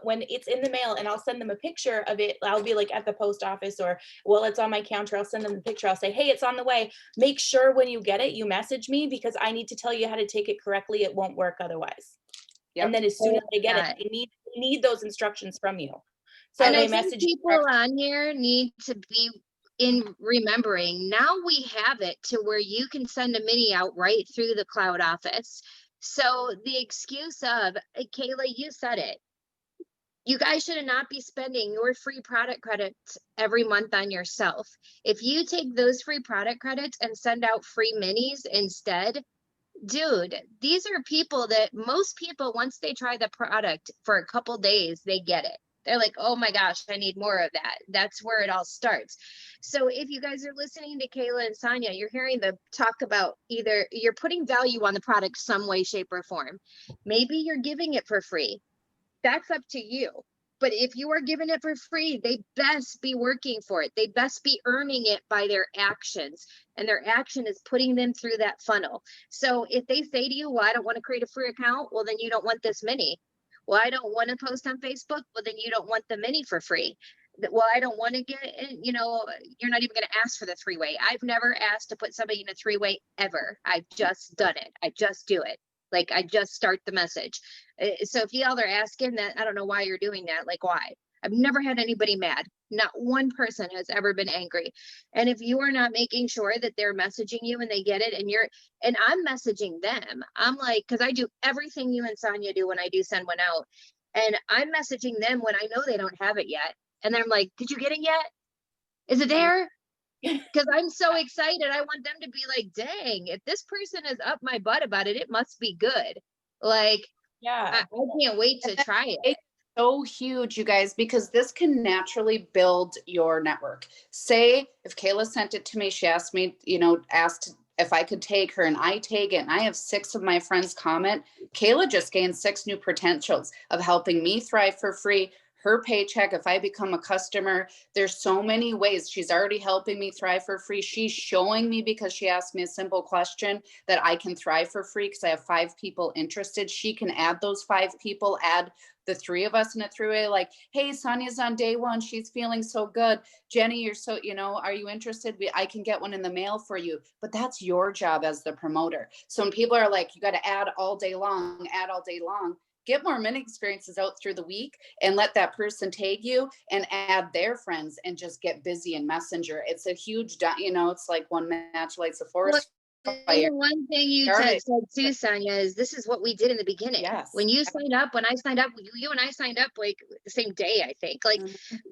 when it's in the mail, and I'll send them a picture of it. I'll be like at the post office, or while it's on my counter, I'll send them the picture. I'll say, hey, it's on the way. Make sure when you get it, you message me, because I need to tell you how to take it correctly. It won't work otherwise. Yep. And then as soon as they get it, they need those instructions from you. So and they I think people on here need to be in remembering, now we have it to where you can send a mini out right through the cloud office. So the excuse of, Kayla, you said it, you guys should not be spending your free product credits every month on yourself. If you take those free product credits and send out free minis instead, dude, these are people that most people, once they try the product for a couple days, they get it. They're like, oh my gosh, I need more of that. That's where it all starts. So if you guys are listening to Kayla and Sonya, you're hearing them talk about, either you're putting value on the product some way, shape, or form. Maybe you're giving it for free. That's up to you. But if you are giving it for free, they best be working for it. They best be earning it by their actions. And their action is putting them through that funnel. So if they say to you, well, I don't want to create a free account, well, then you don't want this mini. Well, I don't want to post on Facebook, well, then you don't want the mini for free. Well, I don't want to get it, you're not even going to ask for the 3-way. I've never asked to put somebody in a 3-way ever. I've just done it. I just do it. Like, I just start the message. So if y'all are asking that, I don't know why you're doing that. Like, why? I've never had anybody mad. Not one person has ever been angry. And if you are not making sure that they're messaging you and they get it, and I'm messaging them, I'm like, because I do everything you and Sonya do when I do send one out. And I'm messaging them when I know they don't have it yet. And then I'm like, did you get it yet? Is it there? Because I'm so excited. I want them to be like, dang, if this person is up my butt about it, it must be good. Like, I can't wait to try it. so huge, you guys, because this can naturally build your network. Say if Kayla sent it to me, she asked me, asked if I could take her, and I take it, and I have 6 of my friends comment. Kayla just gained 6 new potentials of helping me thrive for free. Her paycheck, if I become a customer, there's so many ways. She's already helping me thrive for free. She's showing me, because she asked me a simple question, that I can thrive for free because I have 5 people interested. She can add those 5 people, add the 3 of us in a 3-way, like, hey, Sonya's on day 1. She's feeling so good. Jenny, you're so, are you interested? I can get one in the mail for you. But that's your job as the promoter. So when people are like, you got to add all day long, get more mini experiences out through the week and let that person tag you and add their friends and just get busy in Messenger. It's a huge, it's like one match lights a forest fire. One thing you said too, Sonya, is this is what we did in the beginning. Yes. When I signed up, you and I signed up like the same day, I think. Like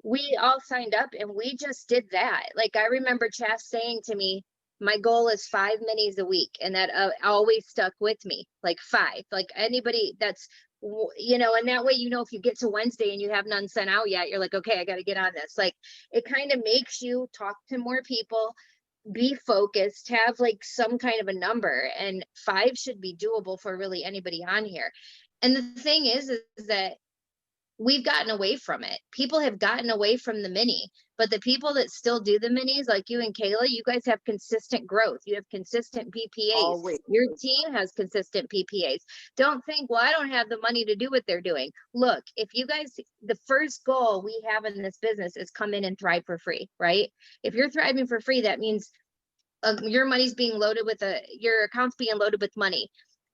we all signed up and we just did that. Like I remember Chaff saying to me, my goal is 5 minis a week. And that always stuck with me, like 5. Like anybody that's, and that way, if you get to Wednesday and you have none sent out yet, you're like, okay, I got to get on this. Like it kind of makes you talk to more people, be focused, have like some kind of a number, and 5 should be doable for really anybody on here. And the thing is that we've gotten away from it. People have gotten away from the mini, but the people that still do the minis, like you and Kayla, you guys have consistent growth. You have consistent PPAs. Always. Your team has consistent PPAs. Don't think, well, I don't have the money to do what they're doing. Look, if you guys, the first goal we have in this business is come in and thrive for free, right? If you're thriving for free, that means your money's being loaded with your account's being loaded with money.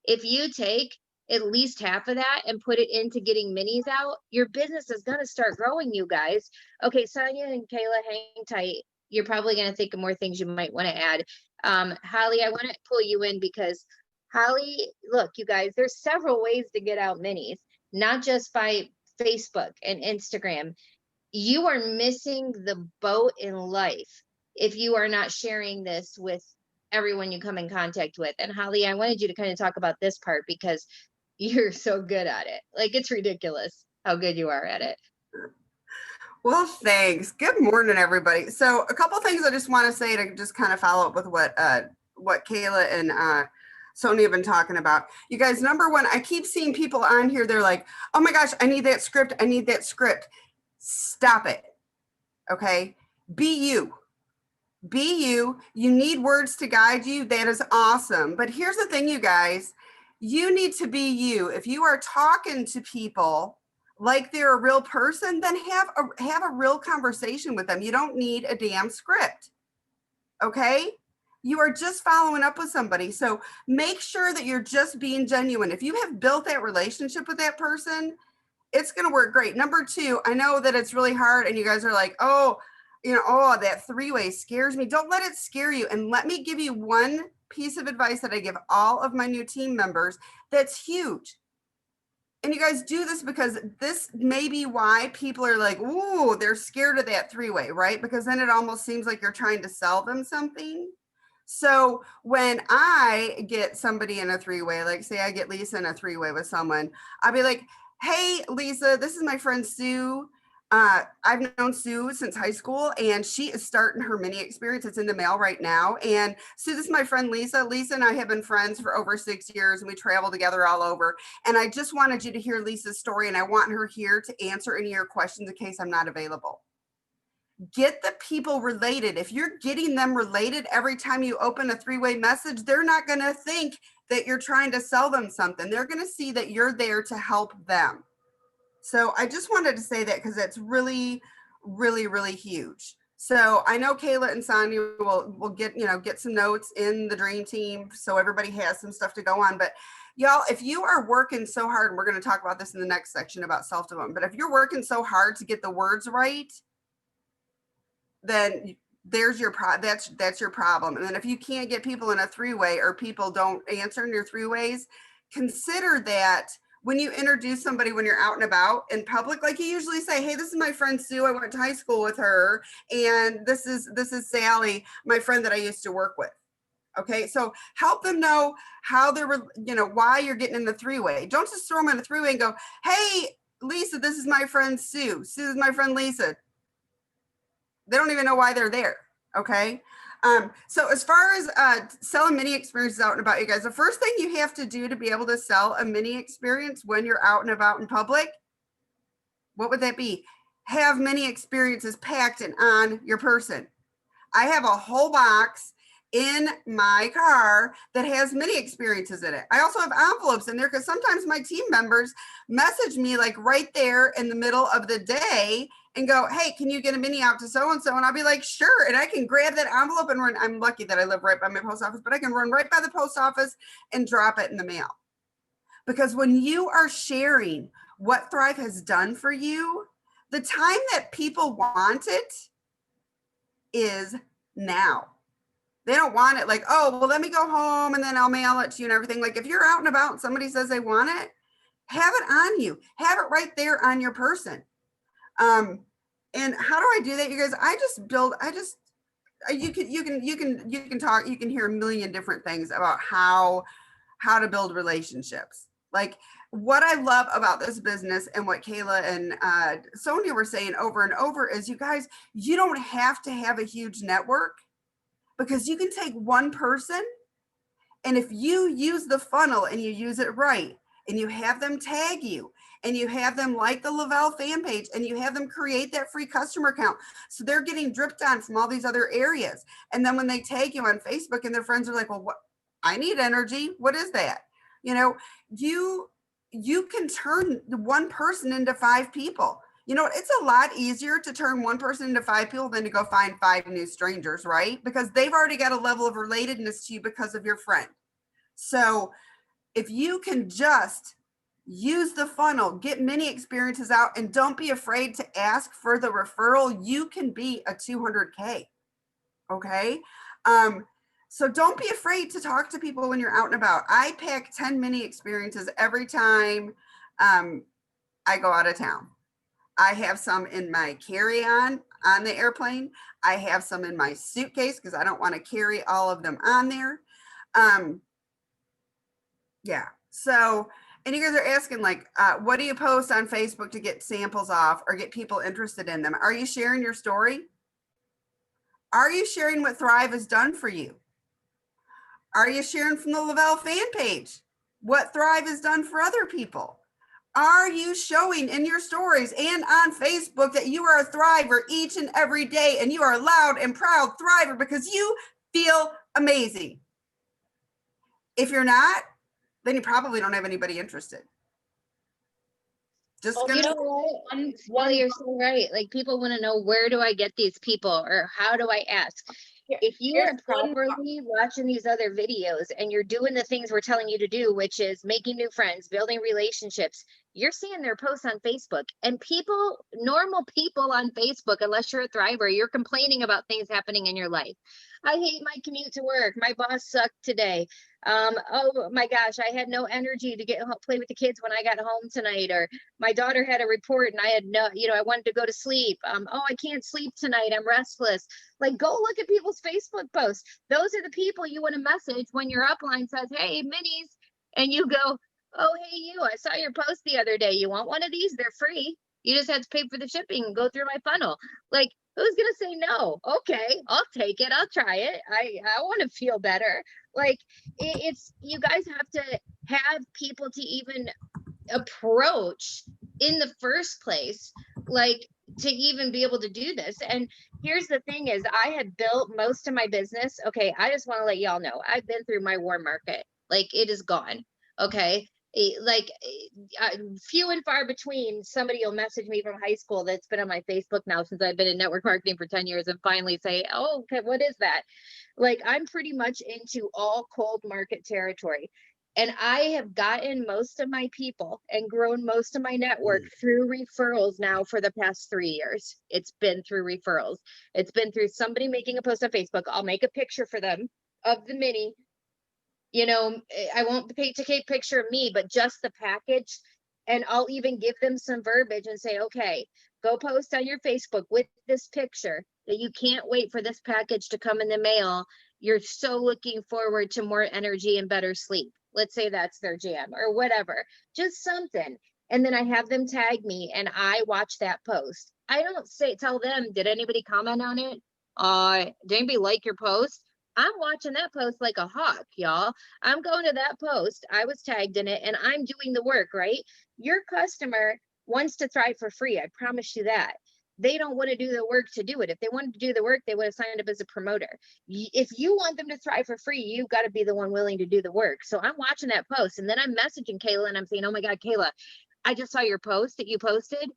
If you take at least half of that and put it into getting minis out, your business is going to start growing, you guys. Okay, Sonya and Kayla, hang tight. You're probably going to think of more things you might want to add. Holly, I want to pull you in because Holly, look, you guys, there's several ways to get out minis, not just by Facebook and Instagram. You are missing the boat in life if you are not sharing this with everyone you come in contact with. And Holly, I wanted you to kind of talk about this part because you're so good at it. Like it's ridiculous how good you are at it. Well, thanks. Good morning, everybody. So a couple things I just want to say to just kind of follow up with what Kayla and Sonya have been talking about. You guys, number one, I keep seeing people on here. They're like, oh my gosh, I need that script. I need that script. Stop it. Okay. Be you. Be you. You need words to guide you. That is awesome. But here's the thing, you guys, you need to be you. If you are talking to people like they're a real person, then have a real conversation with them. You don't need a damn script. Okay? You are just following up with somebody. So make sure that you're just being genuine. If you have built that relationship with that person, it's going to work great. Number two, I know that it's really hard and you guys are like, oh, that 3-way scares me. Don't let it scare you. And let me give you one piece of advice that I give all of my new team members that's huge. And you guys do this because this may be why people are like, ooh, they're scared of that 3-way, right? Because then it almost seems like you're trying to sell them something. So when I get somebody in a 3-way, like say I get Lisa in a 3-way with someone, I'll be like, hey, Lisa, this is my friend Sue. I've known Sue since high school and she is starting her mini experience. It's in the mail right now. And Sue, this is my friend Lisa. Lisa and I have been friends for over 6 years and we travel together all over. And I just wanted you to hear Lisa's story and I want her here to answer any of your questions in case I'm not available. Get the people related. If you're getting them related every time you open a 3-way message, they're not going to think that you're trying to sell them something. They're going to see that you're there to help them. So I just wanted to say that because it's really, really, really huge. So I know Kayla and Sonya will get some notes in the dream team so everybody has some stuff to go on. But y'all, if you are working so hard, and we're going to talk about this in the next section about self-development, but if you're working so hard to get the words right, then there's your that's your problem. And then if you can't get people in a 3-way or people don't answer in your 3-ways, consider that when you introduce somebody, when you're out and about in public, like you usually say, hey, this is my friend Sue. I went to high school with her. And this is Sally, my friend that I used to work with. Okay. So help them know how they're, why you're getting in the 3-way. Don't just throw them in a 3-way and go, hey, Lisa, this is my friend Sue. Sue is my friend Lisa. They don't even know why they're there. Okay. So as far as selling mini experiences out and about, you guys, the first thing you have to do to be able to sell a mini experience when you're out and about in public, what would that be? Have mini experiences packed and on your person. I have a whole box in my car that has mini experiences in it. I also have envelopes in there because sometimes my team members message me like right there in the middle of the day and go, hey, can you get a mini out to so-and-so? And I'll be like, sure. And I can grab that envelope and run. I'm lucky that I live right by my post office, but I can run right by the post office and drop it in the mail. Because when you are sharing what Thrive has done for you, the time that people want it is now. They don't want it like, oh, well, let me go home and then I'll mail it to you and everything. Like if you're out and about and somebody says they want it, have it on you. Have it right there on your person. And how do I do that, you guys? You can talk, you can hear a million different things about how to build relationships. Like what I love about this business and what Kayla and Sonya were saying over and over is, you guys, you don't have to have a huge network, because you can take one person, and if you use the funnel and you use it right, and you have them tag you, and you have them like the Lavelle fan page, and you have them create that free customer account, so they're getting dripped on from all these other areas. And then when they tag you on Facebook and their friends are like, well, what? I need energy. What is that? You know, you can turn one person into 5 people. You know, it's a lot easier to turn one person into 5 people than to go find 5 new strangers, right? Because they've already got a level of relatedness to you because of your friend. So if you can just use the funnel, get many experiences out, and don't be afraid to ask for the referral, you can be a 200K. Okay. So don't be afraid to talk to people when you're out and about. I pack 10 mini experiences every time I go out of town. I have some in my carry-on on the airplane. I have some in my suitcase because I don't want to carry all of them on there. Yeah. So, and you guys are asking like, what do you post on Facebook to get samples off or get people interested in them? Are you sharing your story? Are you sharing what Thrive has done for you? Are you sharing from the Lavelle fan page what Thrive has done for other people? Are you showing in your stories and on Facebook that you are a thriver each and every day, and you are a loud and proud thriver because you feel amazing? If you're not, then you probably don't have anybody interested. Just You know what? Well, you're so right. Like people want to know, where do I get these people, or how do I ask? If you are properly watching these other videos and you're doing the things we're telling you to do, which is making new friends, building relationships, you're seeing their posts on Facebook. And people, normal people on Facebook, unless you're a thriver, you're complaining about things happening in your life. I hate my commute to work. My boss sucked today. Oh my gosh, I had no energy to play with the kids when I got home tonight. Or my daughter had a report and I had no, I wanted to go to sleep. Oh, I can't sleep tonight. I'm restless. Like, go look at people's Facebook posts. Those are the people you want to message when your upline says, hey, minis. And you go, oh, hey, you, I saw your post the other day. You want one of these? They're free. You just had to pay for the shipping and go through my funnel. Like, who's going to say no? Okay, I'll take it. I'll try it. I want to feel better. Like, it's, you guys have to have people to even approach in the first place, like, to even be able to do this. And here's the thing is, I had built most of my business. Okay, I just want to let y'all know, I've been through my warm market. Like, it is gone. Okay. Like, few and far between somebody will message me from high school that's been on my Facebook now since I've been in network marketing for 10 years and finally say, oh, okay, what is that? Like, I'm pretty much into all cold market territory. And I have gotten most of my people and grown most of my network through referrals now for the past 3 years. It's been through referrals. It's been through somebody making a post on Facebook. I'll make a picture for them of the mini. I won't take a picture of me, but just the package. And I'll even give them some verbiage and say, okay, go post on your Facebook with this picture that you can't wait for this package to come in the mail. You're so looking forward to more energy and better sleep. Let's say that's their jam or whatever, just something. and then I have them tag me and I watch that post. I don't tell them, did anybody comment on it? Did anybody like your post? I'm watching that post like a hawk, y'all. I'm going to that post. I was tagged in it and I'm doing the work, right? Your customer wants to thrive for free. I promise you that. They don't want to do the work to do it. If they wanted to do the work, they would have signed up as a promoter. If you want them to thrive for free, you've got to be the one willing to do the work. So I'm watching that post and then I'm messaging Kayla and I'm saying, oh my God, Kayla, I just saw your post that you posted.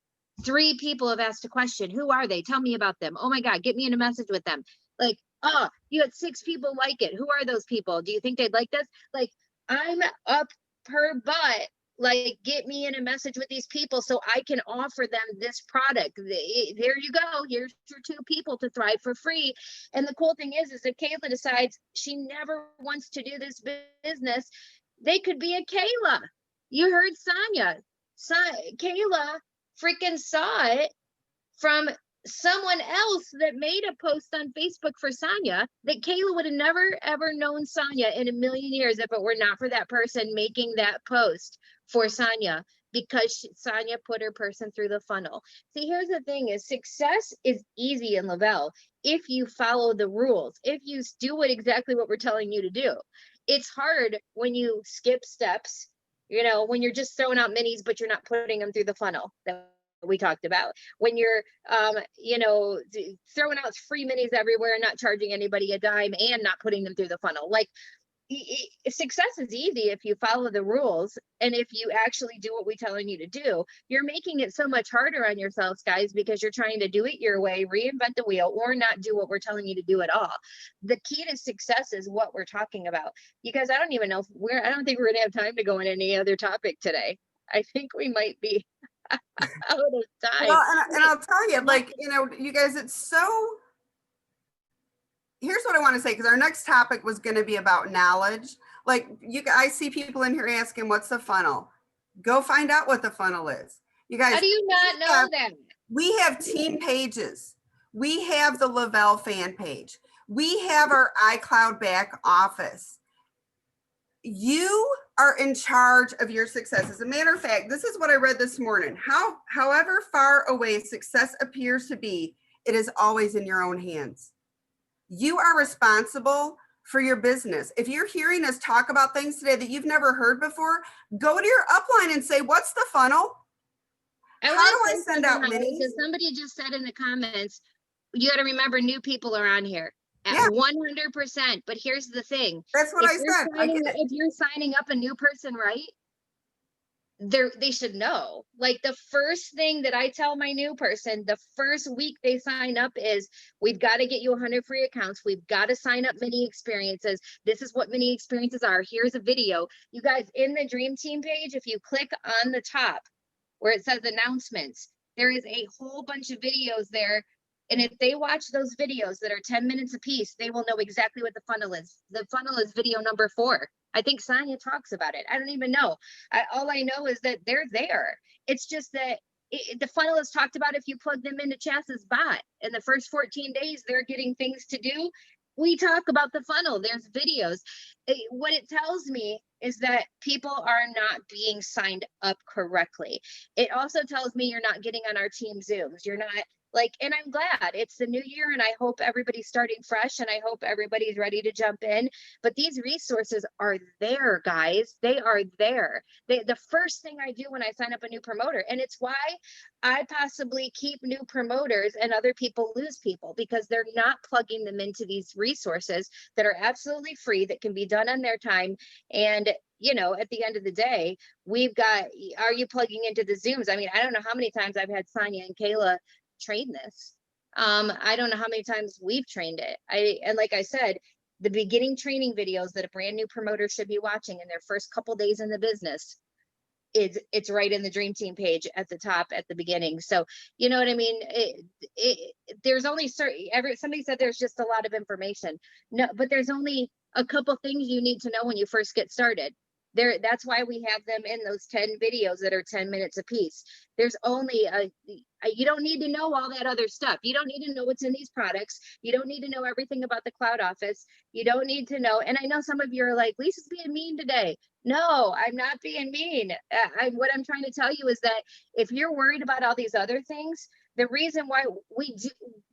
3 people have asked a question. Who are they? Tell me about them. Oh my God, get me in a message with them. Like, oh, you had 6 people like it. Who are those people? Do you think they'd like this? Like, I'm up her butt. Like, get me in a message with these people so I can offer them this product. There you go. Here's your 2 people to thrive for free. And the cool thing is if Kayla decides she never wants to do this business, they could be a Kayla. You heard Sonya. Kayla freaking saw it from someone else that made a post on Facebook for Sonya that Kayla would have never ever known Sonya in a million years if it were not for that person making that post for Sonya, because Sonya put her person through the funnel. See, here's the thing is success is easy in Lavelle if you follow the rules, if you do exactly what we're telling you to do. It's hard when you skip steps, when you're just throwing out minis, but you're not putting them through the funnel that we talked about. When you're, throwing out free minis everywhere and not charging anybody a dime and not putting them through the funnel. Like, success is easy if you follow the rules and if you actually do what we're telling you to do. You're making it so much harder on yourselves, guys, because you're trying to do it your way, reinvent the wheel, or not do what we're telling you to do at all. The key to success is what we're talking about. You guys, I don't even know I don't think we're gonna have time to go on any other topic today. I think we might be out of time. Well, and I'll tell you, like, you guys, it's so, here's what I want to say, because our next topic was going to be about knowledge. Like, I see people in here asking, what's the funnel? Go find out what the funnel is. You guys, how do you not know that? We have team pages. We have the Lavelle fan page. We have our iCloud back office. You are in charge of your success. As a matter of fact, this is what I read this morning. However far away success appears to be, it is always in your own hands. You are responsible for your business. If you're hearing us talk about things today that you've never heard before, go to your upline and say, what's the funnel? How do I send out minis? Somebody just said in the comments, you got to remember new people are on here at 100%. But here's the thing. That's what I said. If you're signing up a new person, right? They should know. Like, the first thing that I tell my new person, the first week they sign up is, we've got to get you 100 free accounts. We've got to sign up mini experiences. This is what mini experiences are. Here's a video. You guys, in the Dream Team page, if you click on the top where it says announcements, there is a whole bunch of videos there. And if they watch those videos that are 10 minutes a piece, they will know exactly what the funnel is. The funnel is video number 4. I think Sonya talks about it. I don't even know. All I know is that they're there. It's just that the funnel is talked about if you plug them into Chassis bot. In the first 14 days, they're getting things to do. We talk about the funnel. There's videos. What it tells me is that people are not being signed up correctly. It also tells me you're not getting on our team Zooms. You're not, like, and I'm glad it's the new year and I hope everybody's starting fresh and I hope everybody's ready to jump in. But these resources are there, guys. They are there. The first thing I do when I sign up a new promoter, and it's why I possibly keep new promoters and other people lose people, because they're not plugging them into these resources that are absolutely free, that can be done on their time. And at the end of the day, we've got, are you plugging into the Zooms? I mean, I don't know how many times I've had Sonya and Kayla train this. I don't know how many times we've trained it. And like I said, the beginning training videos that a brand new promoter should be watching in their first couple days in the business, it's right in the Dream Team page at the top at the beginning. So you know what I mean? There's only somebody said there's just a lot of information. No, but there's only a couple things you need to know when you first get started. That's why we have them in those 10 videos that are 10 minutes a piece. There's only You don't need to know all that other stuff. You don't need to know what's in these products. You don't need to know everything about the cloud office. You don't need to know. And I know some of you are like, Lisa's being mean today. No, I'm not being mean. What I'm trying to tell you is that if you're worried about all these other things, the reason why we do,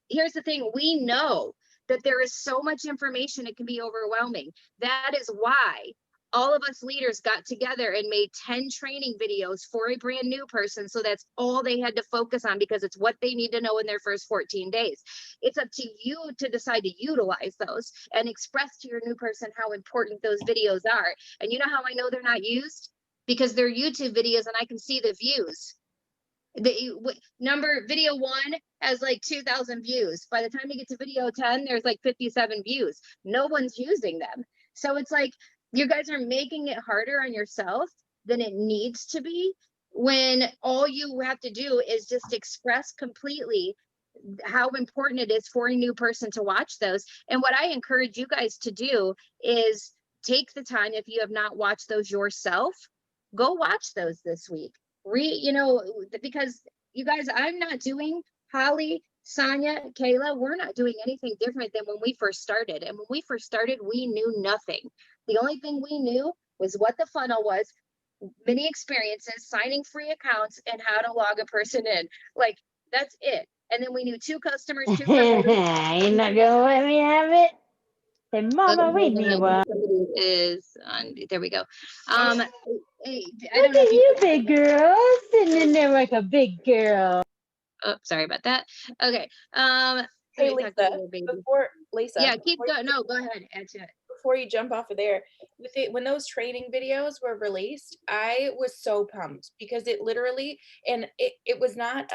here's the thing, we know that there is so much information, it can be overwhelming. That is why all of us leaders got together and made 10 training videos for a brand new person. So that's all they had to focus on, because it's what they need to know in their first 14 days. It's up to you to decide to utilize those and express to your new person how important those videos are. And you know how I know they're not used? Because they're YouTube videos and I can see the views. Video 1 has like 2,000 views. By the time you get to video 10, there's like 57 views. No one's using them. So it's like, you guys are making it harder on yourself than it needs to be, when all you have to do is just express completely how important it is for a new person to watch those. And what I encourage you guys to do is take the time, if you have not watched those yourself, go watch those this week. Because you guys, I'm not doing, Holly, Sonya, Kayla, we're not doing anything different than when we first started. And when we first started, we knew nothing. The only thing we knew was what the funnel was, mini experiences, signing free accounts, and how to log a person in. Like, that's it. And then we knew 2 customers, 2 promoters. You're not gonna let me have it? Say, Mama, Okay, read me one. somebody is on, there we go. Look I don't know at if you, big girl, sitting in there like a big girl. Oh, sorry about that. Okay. Hey, let me talk to Lisa, you, baby. before Lisa, Yeah, keep before going. No, go ahead. Add to it. before you jump off of there, when those training videos were released, I was so pumped, because it literally, and it was not,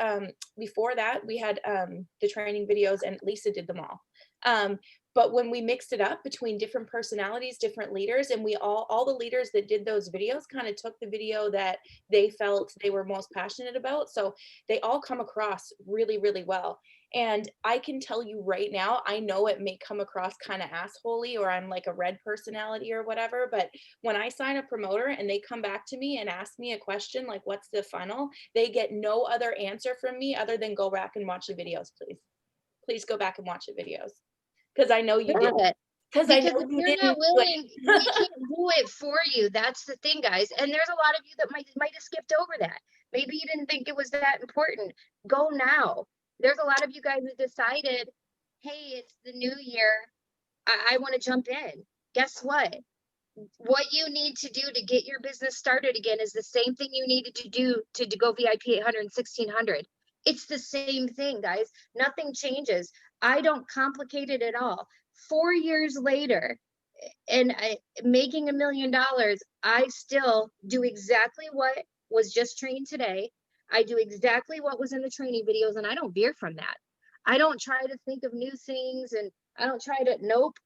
before that we had the training videos and Lisa did them all. But when we mixed it up between different personalities, different leaders, and we all the leaders that did those videos kind of took the video that they felt they were most passionate about. So they all come across really, really well. And I can tell you right now, I know it may come across kind of assholey, or I'm like a red personality or whatever, but when I sign a promoter and they come back to me and ask me a question like, what's the funnel? They get no other answer from me other than go back and watch the videos, please. Please go back and watch the videos. Because I know you did. Because if you're not willing, we can't do it for you. That's the thing, guys. And there's a lot of you that might have skipped over that. Maybe you didn't think it was that important. Go now. There's a lot of you guys that decided, hey, it's the new year. I want to jump in. Guess what? What you need to do to get your business started again is the same thing you needed to do to go VIP 800 and 1600. It's the same thing, guys. Nothing changes. I don't complicate it at all. 4 years later, and making $1 million, I still do exactly what was just trained today. I do exactly what was in the training videos, and I don't veer from that. I don't try to think of new things, and I don't try to, nope.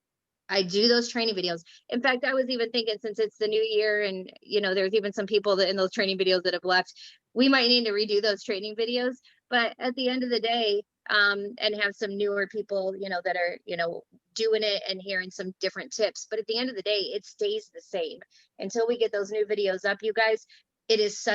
I do those training videos. In fact, I was even thinking, since it's the new year and, there's even some people that in those training videos that have left, we might need to redo those training videos. But at the end of the day, and have some newer people, that are, doing it and hearing some different tips. But at the end of the day, it stays the same until we get those new videos up, you guys. It is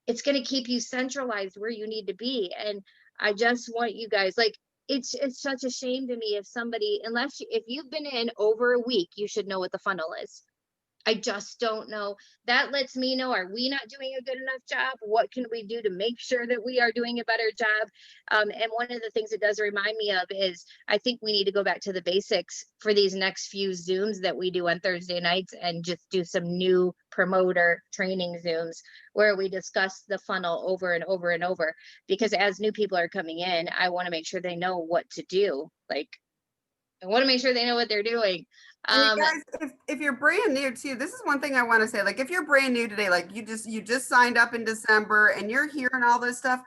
it's going to keep you centralized where you need to be. And I just want you guys, like, it's such a shame to me if you've been in over a week, you should know what the funnel is. I just don't know. That lets me know, are we not doing a good enough job? What can we do to make sure that we are doing a better job? And one of the things it does remind me of is, I think we need to go back to the basics for these next few Zooms that we do on Thursday nights, and just do some new promoter training Zooms where we discuss the funnel over and over and over. Because as new people are coming in, I want to make sure they know what to do. Like, I want to make sure they know what they're doing. And you guys, if you're brand new too, this is one thing I want to say. Like, if you're brand new today, like you just signed up in December and you're hearing all this stuff,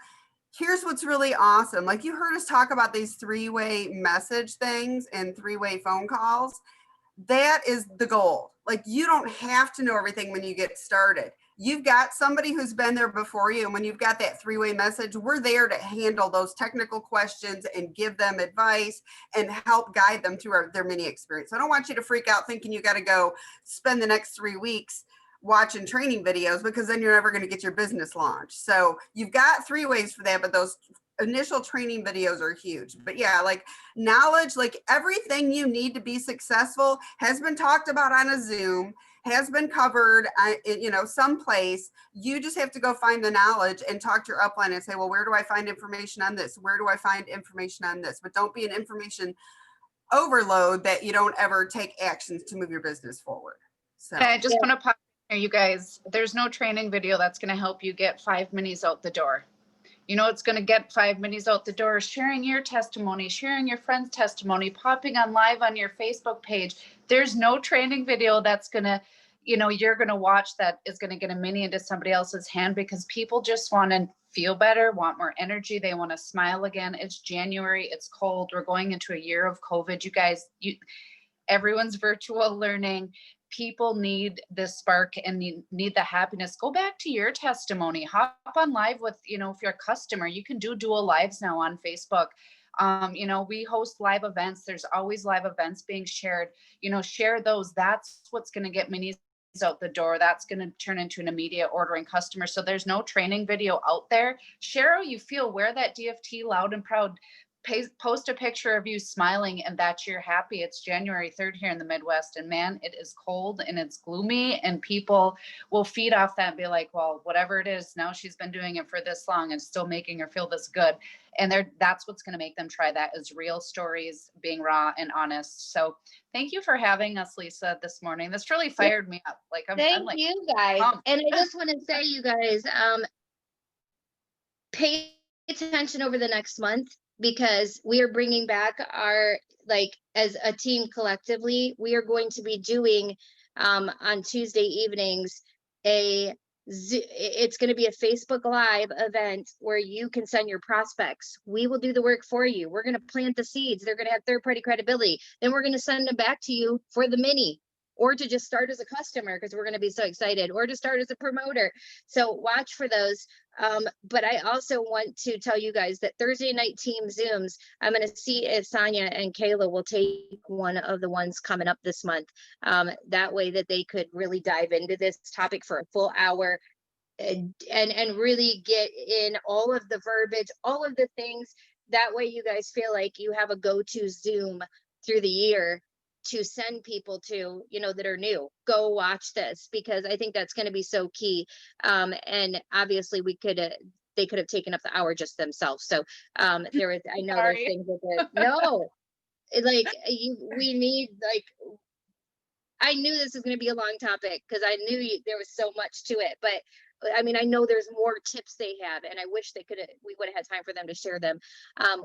here's what's really awesome. Like, you heard us talk about these 3-way message things and 3-way phone calls. That is the goal. Like, you don't have to know everything when you get started. You've got somebody who's been there before you. And when you've got that 3-way message, we're there to handle those technical questions and give them advice and help guide them through their mini experience. I don't want you to freak out thinking you got to go spend the next 3 weeks watching training videos, because then you're never going to get your business launched. So you've got 3 ways for that, but those initial training videos are huge. But yeah, like knowledge, like everything you need to be successful has been talked about on a Zoom, has been covered, someplace. You just have to go find the knowledge and talk to your upline and say, well, where do I find information on this? Where do I find information on this? But don't be an information overload that you don't ever take actions to move your business forward. So I just want to pop in here, you guys, there's no training video that's going to help you get 5 minis out the door. You know, it's going to get 5 minis out the door, sharing your testimony, sharing your friend's testimony, popping on live on your Facebook page. There's no training video that's going to, you're going to watch that is going to get a mini into somebody else's hand, because people just want to feel better, want more energy. They want to smile again. It's January. It's cold. We're going into a year of COVID. You guys, everyone's virtual learning. People need this spark and need the happiness. Go back to your testimony. Hop on live with, if you're a customer, you can do dual lives now on Facebook. We host live events. There's always live events being shared. Share those. That's what's going to get minis out the door. That's going to turn into an immediate ordering customer. So there's no training video out there. Share how you feel. Wear that DFT loud and proud. Post a picture of you smiling and that you're happy. It's January 3rd here in the Midwest, and man, it is cold and it's gloomy, and people will feed off that and be like, well, whatever it is, now she's been doing it for this long and still making her feel this good. And that's what's going to make them try that, is real stories, being raw and honest. So thank you for having us, Lisa, this morning. This really fired me up. Thank you guys. And I just want to say, you guys, pay attention over the next month, because we are bringing back our, as a team collectively, we are going to be doing on Tuesday evenings it's going to be a Facebook Live event where you can send your prospects. We will do the work for you. We're going to plant the seeds. They're going to have third-party credibility. Then we're going to send them back to you for the mini, or to just start as a customer, because we're going to be so excited, or to start as a promoter. So watch for those. But I also want to tell you guys that Thursday night team Zooms, I'm going to see if Sonya and Kayla will take one of the ones coming up this month. That way that they could really dive into this topic for a full hour and really get in all of the verbiage, all of the things. That way you guys feel like you have a go-to Zoom through the year to send people to, that are new. Go watch this, because I think that's going to be so key. And obviously they could have taken up the hour just themselves. So I know there's things that we need, I knew this was going to be a long topic, because I knew there was so much to it, but I know there's more tips they have, and I wish we would have had time for them to share them.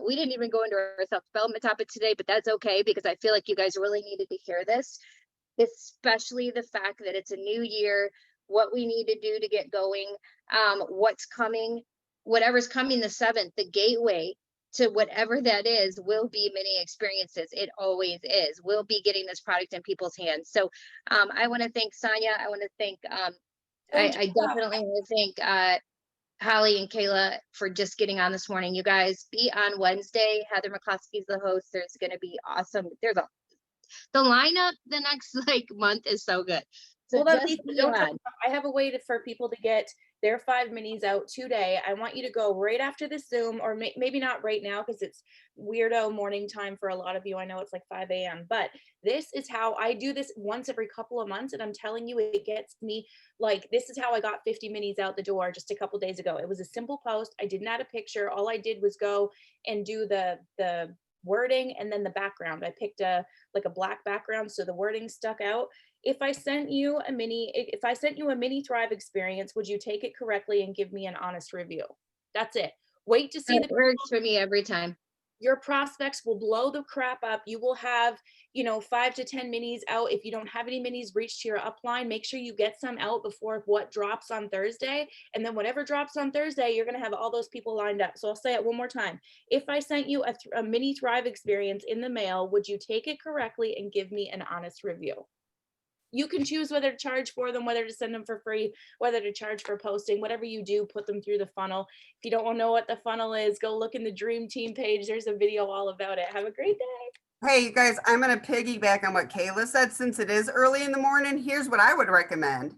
We didn't even go into our self-development topic today, but that's okay, because I feel like you guys really needed to hear this, especially the fact that it's a new year, what we need to do to get going, what's coming, whatever's coming the 7th, the gateway to whatever that is will be many experiences. It always is. We'll be getting this product in people's hands. So I want to thank Sonya. I want to thank I definitely want to thank Holly and Kayla for just getting on this morning. You guys be on Wednesday. Heather McCloskey's the host. There's going to be awesome. The lineup the next month is so good. So I have a way for people to get their 5 minis out today. I want you to go right after this Zoom, or maybe not right now, because it's weirdo morning time for a lot of you. I know it's 5 a.m., but this is how I do this once every couple of months. And I'm telling you, it gets me, this is how I got 50 minis out the door just a couple days ago. It was a simple post. I didn't add a picture. All I did was go and do the wording and then the background. I picked a black background, so the wording stuck out. If I sent you a mini Thrive experience, would you take it correctly and give me an honest review? That's it. Wait to see. It works for me every time. Your prospects will blow the crap up. You will have, 5 to 10 minis out. If you don't have any minis, reach to your upline. Make sure you get some out before what drops on Thursday. And then whatever drops on Thursday, you're going to have all those people lined up. So I'll say it one more time. If I sent you a mini Thrive experience in the mail, would you take it correctly and give me an honest review? You can choose whether to charge for them, whether to send them for free, whether to charge for posting, whatever you do, put them through the funnel. If you don't know what the funnel is, go look in the Dream Team page. There's a video all about it. Have a great day. Hey, you guys, I'm going to piggyback on what Kayla said. Since it is early in the morning, here's what I would recommend.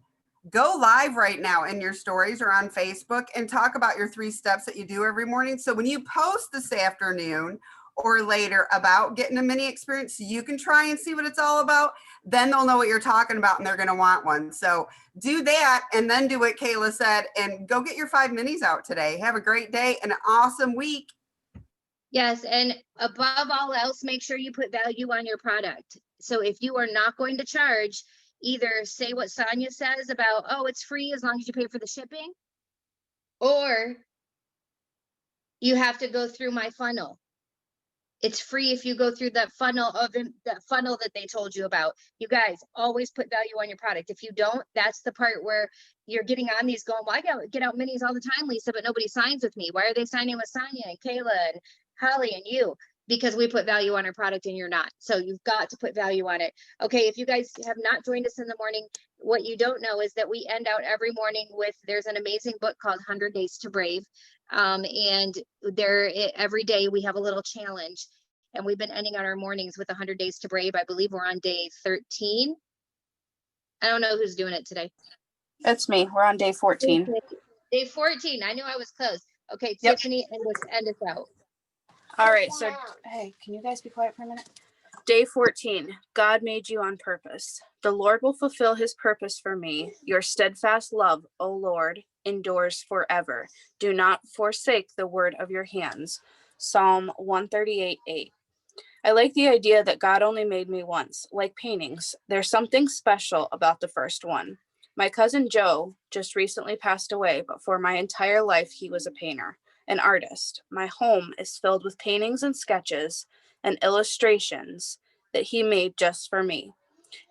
go live right now in your stories or on Facebook and talk about your 3 steps that you do every morning. So when you post this afternoon or later about getting a mini experience, you can try and see what it's all about. Then they'll know what you're talking about and they're going to want one. So do that and then do what Kayla said and go get your 5 minis out today. Have a great day and an awesome week. Yes, and above all else, make sure you put value on your product. So if you are not going to charge, either say what Sonya says about, oh, it's free as long as you pay for the shipping, or you have to go through my funnel. It's free if you go through that funnel that they told you about. You guys always put value on your product. If you don't, that's the part where you're getting on these going, well, I get out minis all the time, Lisa, but nobody signs with me. Why are they signing with Sonya and Kayla and Holly and you? Because we put value on our product and you're not. So you've got to put value on it. Okay, if you guys have not joined us in the morning, what you don't know is that we end out every morning with, there's an amazing book called 100 Days to Brave. And every day we have a little challenge. And we've been ending on our mornings with 100 Days to Brave. I believe we're on day 13. I don't know who's doing it today. It's me. We're on day 14. Day 14. I knew I was close. Okay, Yep. Tiffany, end us out. All right. So, hey, can you guys be quiet for a minute? Day 14. God made you on purpose. The Lord will fulfill his purpose for me. Your steadfast love, O Lord, endures forever. Do not forsake the word of your hands. Psalm 138:8. I like the idea that God only made me once. Like paintings, there's something special about the first one. My cousin Joe just recently passed away, but for my entire life, he was a painter, an artist. My home is filled with paintings and sketches and illustrations that he made just for me.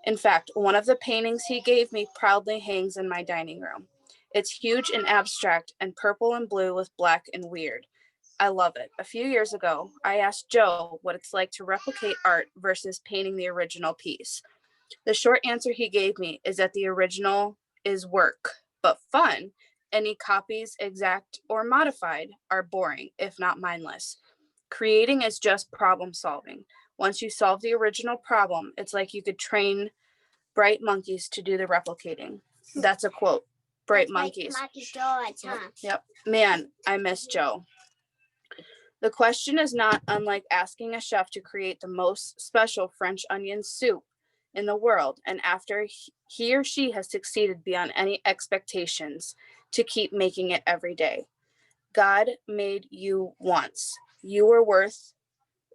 In fact, one of the paintings he gave me proudly hangs in my dining room. It's huge and abstract and purple and blue with black and weird. I love it. A few years ago, I asked Joe what it's like to replicate art versus painting the original piece. The short answer he gave me is that the original is work, but fun. Any copies, exact or modified, are boring, if not mindless. Creating is just problem solving. Once you solve the original problem, it's like you could train bright monkeys to do the replicating. That's a quote. Bright monkeys. Yep. Man, I miss Joe. The question is not unlike asking a chef to create the most special French onion soup in the world, and after he or she has succeeded beyond any expectations, to keep making it every day. God made you once. You were worth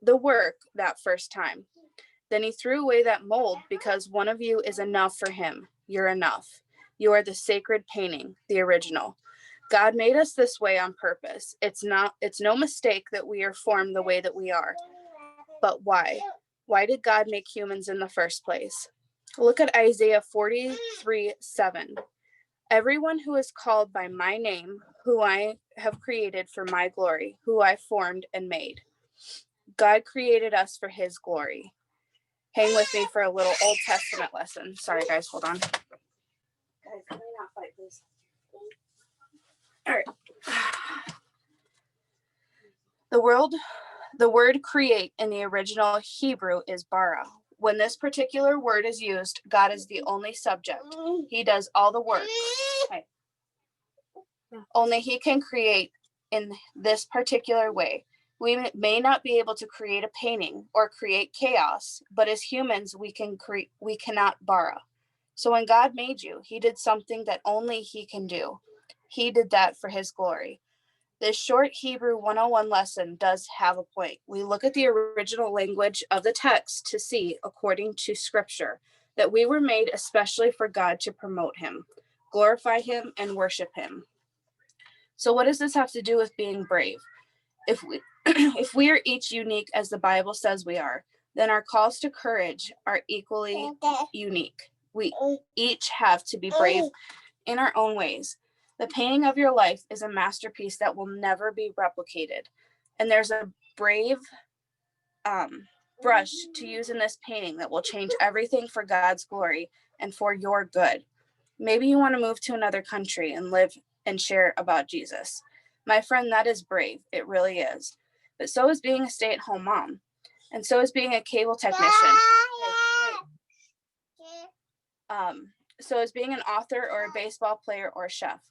the work that first time. Then he threw away that mold because one of you is enough for him. You're enough. You are the sacred painting, the original. God made us this way on purpose. It's no mistake that we are formed the way that we are. But why? Why did God make humans in the first place? Look at Isaiah 43:7. Everyone who is called by my name, who I have created for my glory, who I formed and made. God created us for his glory. Hang with me for a little Old Testament lesson. Sorry, guys, hold on. Guys, can we not fight, please? All right. The word create in the original Hebrew is bara. When this particular word is used, God is the only subject. He does all the work. Okay. Only he can create in this particular way. We may not be able to create a painting or create chaos, but as humans, we cannot bara. So when God made you, he did something that only he can do. He did that for his glory. This short Hebrew 101 lesson does have a point. We look at the original language of the text to see, according to scripture, that we were made especially for God to promote him, glorify him, and worship him. So what does this have to do with being brave? If we are each unique as the Bible says we are, then our calls to courage are equally unique. We each have to be brave in our own ways. The painting of your life is a masterpiece that will never be replicated. And there's a brave brush to use in this painting that will change everything for God's glory and for your good. Maybe you want to move to another country and live and share about Jesus. My friend, that is brave. It really is. But so is being a stay-at-home mom. And so is being a cable technician. so as being an author or a baseball player or a chef.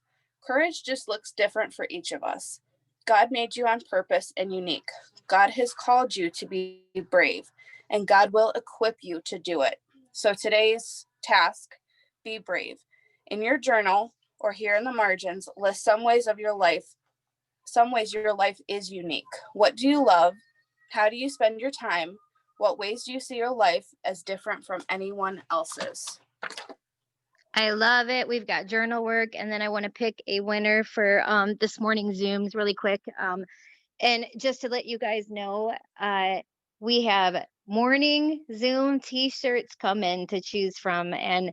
Courage just looks different for each of us. God made you on purpose and unique. God has called you to be brave, and God will equip you to do it. So today's task, be brave. In your journal or here in the margins, list some ways your life is unique. What do you love? How do you spend your time? What ways do you see your life as different from anyone else's? I love it. We've got journal work, and then I want to pick a winner for this morning's Zooms really quick. And just to let you guys know, we have morning Zoom t-shirts come in to choose from, and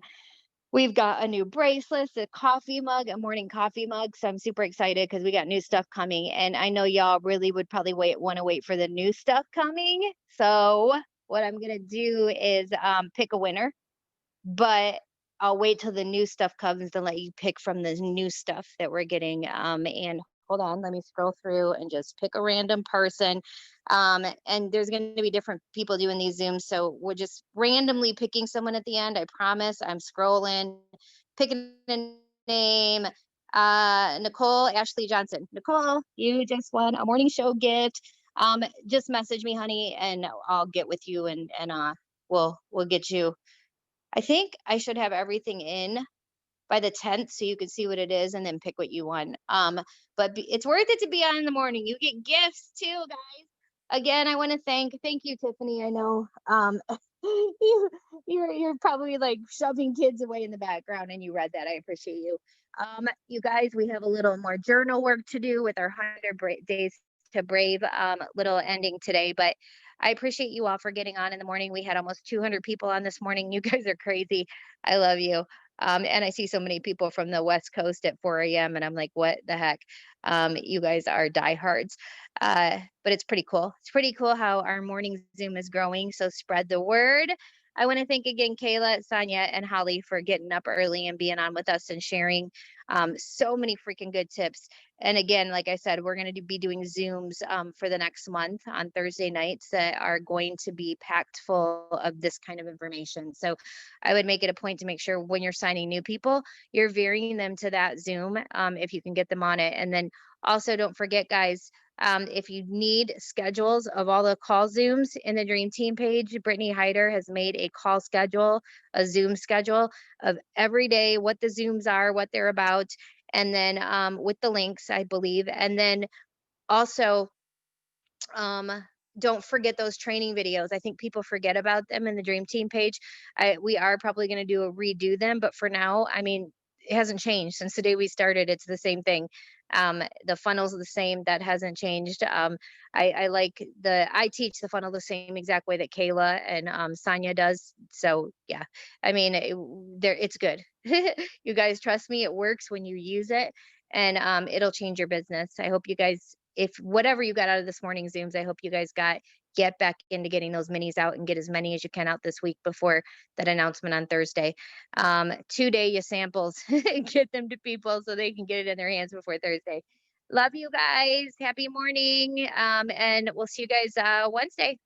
we've got a new bracelet, a coffee mug, a morning coffee mug. So I'm super excited because we got new stuff coming, and I know y'all really would probably want to wait for the new stuff coming. So what I'm gonna do is pick a winner, but I'll wait till the new stuff comes to let you pick from the new stuff that we're getting. And hold on, let me scroll through and just pick a random person. And there's going to be different people doing these Zooms. So we're just randomly picking someone at the end. I promise. I'm scrolling, picking a name. Nicole Ashley Johnson. Nicole, you just won a morning show gift. Just message me, honey, and I'll get with you and we'll get you. I think I should have everything in by the 10th so you can see what it is and then pick what you want. But it's worth it to be on in the morning. You get gifts too, guys. Again, I want to thank you, Tiffany. I know you're probably like shoving kids away in the background and you read that. I appreciate you. You guys, we have a little more journal work to do with our 100 days to brave little ending today, but I appreciate you all for getting on in the morning. We had almost 200 people on this morning. You guys are crazy. I love you. And I see so many people from the West Coast at 4 a.m. and I'm like, what the heck? You guys are diehards. But it's pretty cool. It's pretty cool how our morning Zoom is growing. So spread the word. I want to thank again Kayla, Sonya, and Holly for getting up early and being on with us and sharing so many freaking good tips. And again, like I said, we're going to be doing Zooms for the next month on Thursday nights that are going to be packed full of this kind of information. So I would make it a point to make sure when you're signing new people, you're veering them to that Zoom if you can get them on it. And then also don't forget, guys, if you need schedules of all the call Zooms in the Dream Team page, Brittany Hyder has made a call schedule, a Zoom schedule of every day, what the Zooms are, what they're about, and then with the links, I believe. And then also, don't forget those training videos. I think people forget about them in the Dream Team page. We are probably going to redo them, but for now, I mean, it hasn't changed since the day we started. It's the same thing. The funnel's the same. That hasn't changed. I teach the funnel the same exact way that Kayla and Sonya does. So yeah, I mean, it's good. You guys trust me. It works when you use it, and it'll change your business. I hope you guys, if whatever you got out of this morning's Zooms, I hope you guys get back into getting those minis out and get as many as you can out this week before that announcement on Thursday. 2-day samples, get them to people so they can get it in their hands before Thursday. Love you guys. Happy morning. And we'll see you guys Wednesday.